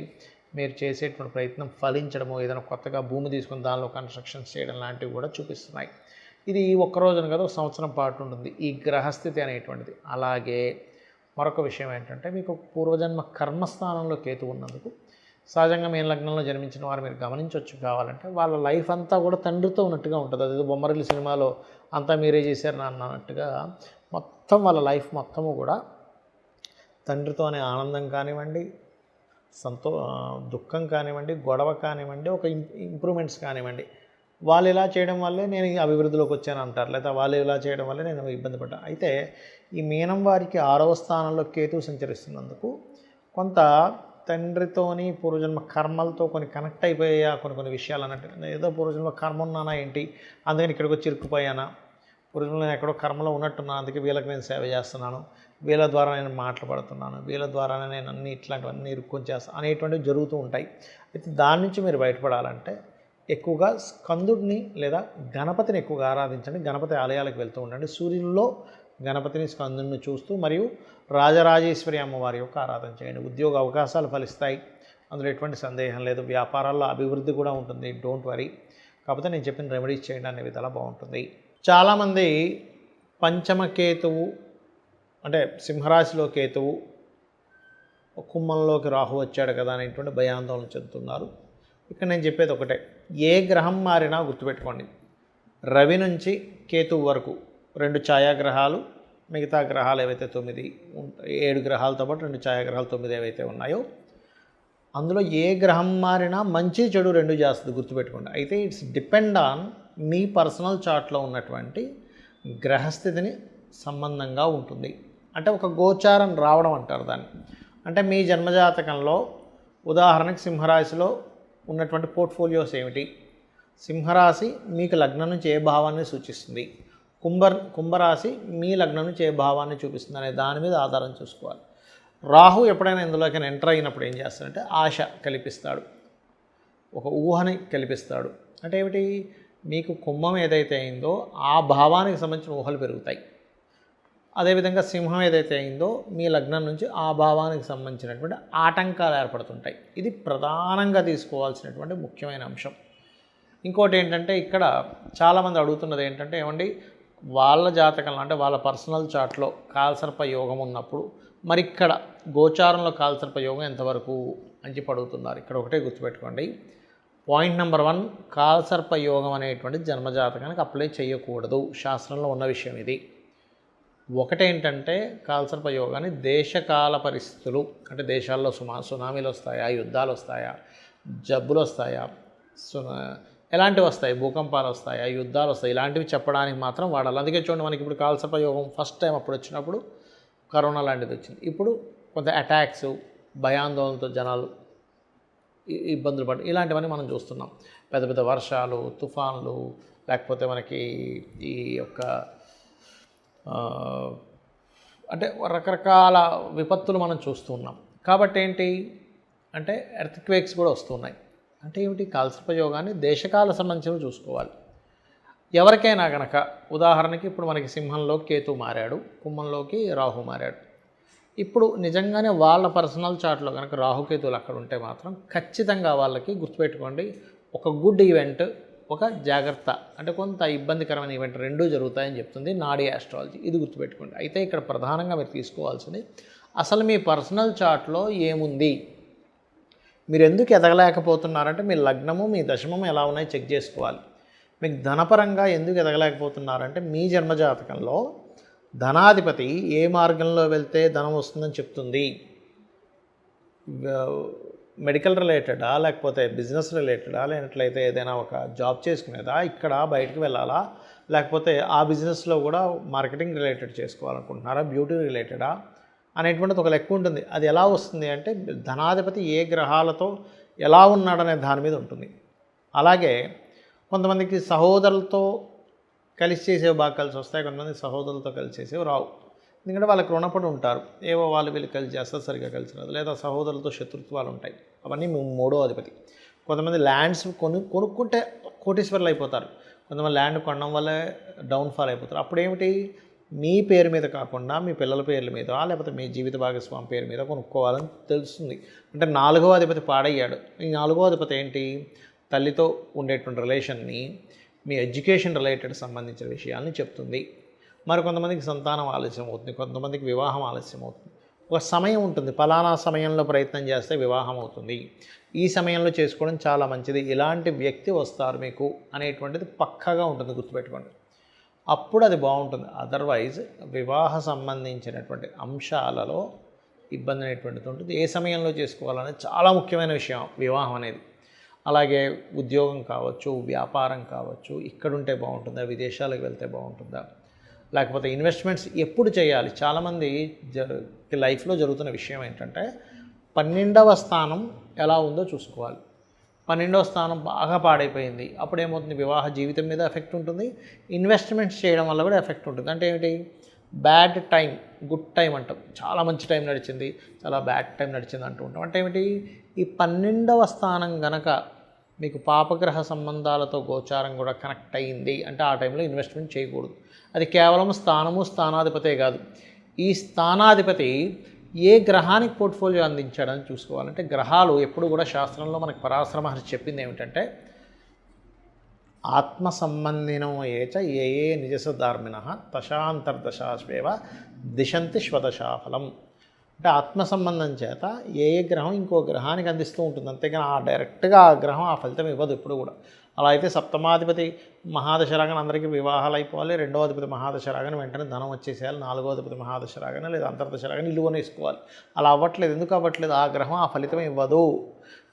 మీరు చేసేటువంటి ప్రయత్నం ఫలించడము, ఏదైనా కొత్తగా భూమి తీసుకుని దానిలో కన్స్ట్రక్షన్స్ చేయడం లాంటివి కూడా చూపిస్తున్నాయి. ఇది ఒక్కరోజున కదా, ఒక సంవత్సరం పాటు ఉంటుంది ఈ గ్రహస్థితి అనేటువంటిది. అలాగే మరొక విషయం ఏంటంటే మీకు పూర్వజన్మ కర్మస్థానంలో కేతు ఉన్నందుకు సహజంగా మీ లగ్నంలో జన్మించిన వారు మీరు గమనించవచ్చు. కావాలంటే వాళ్ళ లైఫ్ అంతా కూడా తండ్రితో ఉన్నట్టుగా ఉంటుంది. అదేదో బొమ్మరిల్లు సినిమాలో అంతా మీరే చేశారు అన్నట్టుగా మొత్తం వాళ్ళ లైఫ్ మొత్తము కూడా తండ్రితోనే ఆనందం కానివ్వండి, దుఃఖం కానివ్వండి, గొడవ కానివ్వండి, ఒక ఇంప్రూవ్మెంట్స్ కానివ్వండి, వాళ్ళు ఇలా చేయడం వల్లే నేను అభివృద్ధిలోకి వచ్చాను అంటారు, లేదా వాళ్ళు ఇలా చేయడం వల్లే నేను ఇబ్బంది పడ్డాను. అయితే ఈ మీనం వారికి 6వ స్థానంలో కేతువు సంచరిస్తున్నందుకు కొంత తండ్రితోని పూర్వజన్మ కర్మలతో కొన్ని కనెక్ట్ అయిపోయా కొన్ని విషయాలు అన్నట్టు. ఏదో పూర్వజన్మ కర్మ ఉన్నానా ఏంటి, అందుకని ఇక్కడికి వచ్చి ఇరుక్కుపోయానా, పూర్వజన్మలో నేను ఎక్కడో కర్మలో ఉన్నట్టున్నాను, అందుకే వీళ్ళకి నేను సేవ చేస్తున్నాను, వీళ్ళ ద్వారా నేను మాట్లాడుతున్నాను, వీళ్ళ ద్వారానే నేను అన్ని ఇట్లాంటివన్నీ ఇరుక్కొని చేస్తాను అనేటువంటివి జరుగుతూ ఉంటాయి. అయితే దాని నుంచి మీరు బయటపడాలంటే ఎక్కువగా స్కందుడిని లేదా గణపతిని ఎక్కువగా ఆరాధించండి. గణపతి ఆలయాలకు వెళ్తూ ఉండండి. సూర్యుల్లో గణపతిని, స్కందుడిని చూస్తూ మరియు రాజరాజేశ్వరి అమ్మవారి యొక్క ఆరాధన చేయండి. ఉద్యోగ అవకాశాలు ఫలిస్తాయి, అందులో ఎటువంటి సందేహం లేదు. వ్యాపారాల్లో అభివృద్ధి కూడా ఉంటుంది, డోంట్ వరీ. కాకపోతే నేను చెప్పిన రెమెడీస్ చేయండి అనే విధాలా బాగుంటుంది. చాలామంది పంచమకేతువు అంటే సింహరాశిలో కేతువు, కుంభంలోకి రాహు వచ్చాడు కదా అనేటువంటి భయాందోళన చెందుతున్నారు. ఇక్కడ నేను చెప్పేది ఒకటే, ఏ గ్రహం మారినా గుర్తుపెట్టుకోండి, రవి నుంచి కేతువు వరకు 2 ఛాయాగ్రహాలు, మిగతా గ్రహాలు ఏవైతే 7 గ్రహాలతో పాటు 2 ఛాయాగ్రహాలు 9 ఏవైతే ఉన్నాయో అందులో ఏ గ్రహం మారినా మంచి చెడు 2 చేస్తుంది, గుర్తుపెట్టుకోండి. అయితే ఇట్స్ డిపెండ్ ఆన్ మీ పర్సనల్ చార్ట్లో ఉన్నటువంటి గ్రహస్థితిని సంబంధంగా ఉంటుంది. అంటే ఒక గోచారం రావడం అంటారు దాన్ని. అంటే మీ జన్మజాతకంలో ఉదాహరణకి సింహరాశిలో ఉన్నటువంటి పోర్ట్ఫోలియోస్ ఏమిటి, సింహరాశి మీకు లగ్నం నుంచి ఏ భావాన్ని సూచిస్తుంది, కుంభరాశి మీ లగ్నం నుంచి ఏ భావాన్ని చూపిస్తుంది అనే దాని మీద ఆధారం చూసుకోవాలి. రాహు ఎప్పుడైనా ఇందులోకి ఎంటర్ అయినప్పుడు ఏం చేస్తాడంటే ఆశ కల్పిస్తాడు, ఒక ఊహని కల్పిస్తాడు. అంటే ఏమిటి, మీకు కుంభం ఏదైతే అయిందో ఆ భావానికి సంబంధించిన ఊహలు పెరుగుతాయి. అదేవిధంగా సింహం ఏదైతే అయిందో మీ లగ్నం నుంచి ఆ భావానికి సంబంధించినటువంటి ఆటంకాలు ఏర్పడుతుంటాయి. ఇది ప్రధానంగా తీసుకోవాల్సినటువంటి ముఖ్యమైన అంశం. ఇంకోటి ఏంటంటే ఇక్కడ చాలామంది అడుగుతున్నది ఏంటంటే, ఏమండి వాళ్ళ జాతకంలో అంటే వాళ్ళ పర్సనల్ చార్ట్లో కాలసర్ప యోగం ఉన్నప్పుడు మరి ఇక్కడ గోచారంలో కాలసర్ప యోగం ఎంతవరకు అని చెప్పి అడుగుతున్నారు. ఇక్కడ ఒకటే గుర్తుపెట్టుకోండి, పాయింట్ నెంబర్ 1, కాలసర్ప యోగం అనేటువంటి జన్మజాతకానికి అప్లై చేయకూడదు. శాస్త్రంలో ఉన్న విషయం ఇది. ఒకటేంటంటే కాలసర్ప యోగాన్ని దేశకాల పరిస్థితులు అంటే దేశాల్లో సునామీలు వస్తాయా, యుద్ధాలు వస్తాయా, జబ్బులు వస్తాయా, ఎలాంటివి వస్తాయి, భూకంపాలు వస్తాయా, యుద్ధాలు వస్తాయి, ఇలాంటివి చెప్పడానికి మాత్రం వాడాలి. అందుకే చూడండి, మనకి ఇప్పుడు కాలసర్ప యోగం ఫస్ట్ టైం అప్పుడు వచ్చినప్పుడు కరోనా లాంటిది వచ్చింది. ఇప్పుడు కొంత అటాక్స్, భయాందోళనతో జనాలు ఇబ్బందులు పడి ఇలాంటివన్నీ మనం చూస్తున్నాం. పెద్ద పెద్ద వర్షాలు, తుఫాన్లు, లేకపోతే మనకి ఈ యొక్క అంటే రకరకాల విపత్తులు మనం చూస్తున్నాం. కాబట్టి ఏంటి అంటే ఎర్త్క్వేక్స్ కూడా వస్తున్నాయి. అంటే ఏమిటి, కాలసర్ప యోగాన్ని దేశకాల సంబంధించినవి చూసుకోవాలి. ఎవరికైనా కనుక ఉదాహరణకి ఇప్పుడు మనకి సింహంలో కేతు మారాడు, కుంభంలోకి రాహు మారాడు. ఇప్పుడు నిజంగానే వాళ్ళ పర్సనల్ చార్ట్లో కనుక రాహుకేతువులు అక్కడ ఉంటే మాత్రం ఖచ్చితంగా వాళ్ళకి గుర్తుపెట్టుకోండి, ఒక గుడ్ ఈవెంట్, ఒక జాగ్రత్త అంటే కొంత ఇబ్బందికరమైన ఈవెంట్ రెండూ జరుగుతాయని చెప్తుంది నాడీ ఆస్ట్రాలజీ. ఇది గుర్తుపెట్టుకోండి. అయితే ఇక్కడ ప్రధానంగా మీరు తీసుకోవాల్సింది అసలు మీ పర్సనల్ చార్ట్లో ఏముంది, మీరు ఎందుకు ఎదగలేకపోతున్నారంటే మీ లగ్నము మీ దశమము ఎలా ఉన్నాయో చెక్ చేసుకోవాలి. మీకు ధనపరంగా ఎందుకు ఎదగలేకపోతున్నారంటే మీ జన్మజాతకంలో ధనాధిపతి ఏ మార్గంలో వెళ్తే ధనం వస్తుందని చెప్తుంది. మెడికల్ రిలేటెడా, లేకపోతే బిజినెస్ రిలేటెడా, లేనట్లయితే ఏదైనా ఒక జాబ్ చేసుకునేదా, ఇక్కడ బయటకు వెళ్ళాలా, లేకపోతే ఆ బిజినెస్లో కూడా మార్కెటింగ్ రిలేటెడ్ చేసుకోవాలనుకుంటున్నారా, బ్యూటీ రిలేటెడా అనేటువంటిది ఒక లెక్క ఉంటుంది. అది ఎలా వస్తుంది అంటే ధనాధిపతి ఏ గ్రహాలతో ఎలా ఉన్నాడనే దాని మీద ఉంటుంది. అలాగే కొంతమందికి సహోదరులతో కలిసి చేసేవి బాగా కలిసి వస్తాయి, కొంతమంది సహోదరులతో కలిసి చేసేవి రావు. ఎందుకంటే వాళ్ళకి రుణపడి ఉంటారు, ఏవో వాళ్ళు వీళ్ళు కలిసి చేస్తారు, సరిగ్గా కలిసి రాదు, లేదా సహోదరులతో శత్రుత్వాలు ఉంటాయి. అవన్నీ మూడో అధిపతి. కొంతమంది ల్యాండ్స్ కొనుక్కుంటే కోటీశ్వర్లు అయిపోతారు, కొంతమంది ల్యాండ్ కొనడం వల్లే డౌన్ఫాల్ అయిపోతారు. అప్పుడేమిటి, మీ పేరు మీద కాకుండా మీ పిల్లల పేర్ల మీద లేకపోతే మీ జీవిత భాగస్వామి పేరు మీద కొనుక్కోవాలని తెలుస్తుంది. అంటే 4వ అధిపతి పాడయ్యాడు. ఈ 4వ అధిపతి ఏంటి, తల్లితో ఉండేటువంటి రిలేషన్ని, మీ ఎడ్యుకేషన్ రిలేటెడ్ సంబంధించిన విషయాల్ని చెప్తుంది. మరి కొంతమందికి సంతానం ఆలస్యం అవుతుంది, కొంతమందికి వివాహం ఆలస్యం అవుతుంది. ఒక సమయం ఉంటుంది, ఫలానా సమయంలో ప్రయత్నం చేస్తే వివాహం అవుతుంది, ఈ సమయంలో చేసుకోవడం చాలా మంచిది, ఇలాంటి వ్యక్తి వస్తారు మీకు అనేటువంటిది పక్కాగా ఉంటుంది, గుర్తుపెట్టుకోండి. అప్పుడు అది బాగుంటుంది. అదర్వైజ్ వివాహ సంబంధించినటువంటి అంశాలలో ఇబ్బంది అనేటువంటిది ఉంటుంది. ఏ సమయంలో చేసుకోవాలనేది చాలా ముఖ్యమైన విషయం వివాహం అనేది. అలాగే ఉద్యోగం కావచ్చు, వ్యాపారం కావచ్చు, ఇక్కడుంటే బాగుంటుందా, విదేశాలకు వెళ్తే బాగుంటుందా, లేకపోతే ఇన్వెస్ట్మెంట్స్ ఎప్పుడు చేయాలి. చాలామంది లైఫ్లో జరుగుతున్న విషయం ఏంటంటే 12వ స్థానం ఎలా ఉందో చూసుకోవాలి. 12వ స్థానం బాగా పాడైపోయింది, అప్పుడు ఏమవుతుంది, వివాహ జీవితం మీద ఎఫెక్ట్ ఉంటుంది, ఇన్వెస్ట్మెంట్స్ చేయడం వల్ల కూడా ఎఫెక్ట్ ఉంటుంది. అంటే ఏమిటి, బ్యాడ్ టైం గుడ్ టైం అంటాం, చాలా మంచి టైం నడిచింది, చాలా బ్యాడ్ టైం నడిచింది అంటూ ఉంటాం. అంటే ఏమిటి, ఈ 12వ స్థానం గనక మీకు పాపగ్రహ సంబంధాలతో గోచారం కూడా కనెక్ట్ అయ్యింది అంటే ఆ టైంలో ఇన్వెస్ట్మెంట్ చేయకూడదు. అది కేవలం స్థానాధిపతే కాదు, ఈ స్థానాధిపతి ఏ గ్రహానికి పోర్ట్ఫోలియో అందించాడని చూసుకోవాలంటే గ్రహాలు ఎప్పుడు కూడా శాస్త్రంలో మనకి పరాశర మహర్షి చెప్పింది ఏమిటంటే ఆత్మ సంబంధినం ఏచ ఏ నిజసధార్మిణ దశాంతర్దశాశ్వేవ దిశంతి శ్వదశాఫలం. అంటే ఆత్మ సంబంధం చేత ఏ గ్రహం ఇంకో గ్రహానికి అందిస్తూ ఉంటుంది, అంతేగాని డైరెక్ట్గా ఆ గ్రహం ఆ ఫలితం ఇవ్వదు ఎప్పుడు కూడా. అలా అయితే సప్తమాధిపతి మహాదశ రాగానే అందరికీ వివాహాలు అయిపోవాలి, 2వ అధిపతి మహాదశ రాగానే వెంటనే ధనం వచ్చేసేయాలి, 4వ అధిపతి మహాదశ రాగానే లేదా అంతర్దశ రాగానే ఇల్లు వేసుకోవాలి. అలా అవ్వట్లేదు. ఎందుకు అవ్వట్లేదు, ఆ గ్రహం ఆ ఫలితం ఇవ్వదు.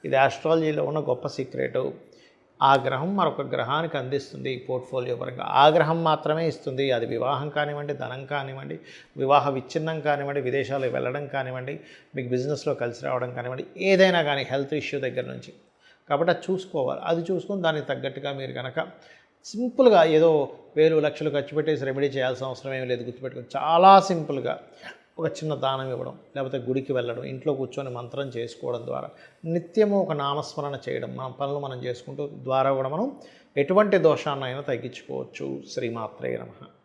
ఇది ఆస్ట్రాలజీలో ఉన్న గొప్ప సీక్రెటు. ఆ గ్రహం మరొక గ్రహానికి అందిస్తుంది పోర్ట్ఫోలియో పరంగా, ఆ గ్రహం మాత్రమే ఇస్తుంది. అది వివాహం కానివ్వండి, ధనం కానివ్వండి, వివాహ విచ్ఛిన్నం కానివ్వండి, విదేశాలకు వెళ్ళడం కానివ్వండి, మీకు బిజినెస్లో కలిసి రావడం కానివ్వండి, ఏదైనా కానీ హెల్త్ ఇష్యూ దగ్గర నుంచి. కాబట్టి అది చూసుకోవాలి. అది చూసుకొని దానికి తగ్గట్టుగా మీరు కనుక సింపుల్గా ఏదో 1000 లక్షలు ఖర్చు పెట్టేసి రెమెడీ చేయాల్సిన అవసరం ఏమీ లేదు. గుర్తుపెట్టుకొని చాలా సింపుల్గా ఒక చిన్న దానం ఇవ్వడం, లేకపోతే గుడికి వెళ్ళడం, ఇంట్లో కూర్చొని మంత్రం చేసుకోవడం ద్వారా నిత్యము ఒక నామస్మరణ చేయడం, మన పనులు మనం చేసుకుంటూ ద్వారా కూడా మనం ఎటువంటి దోషాన్నైనా తగ్గించుకోవచ్చు. శ్రీమాత్రే నమః.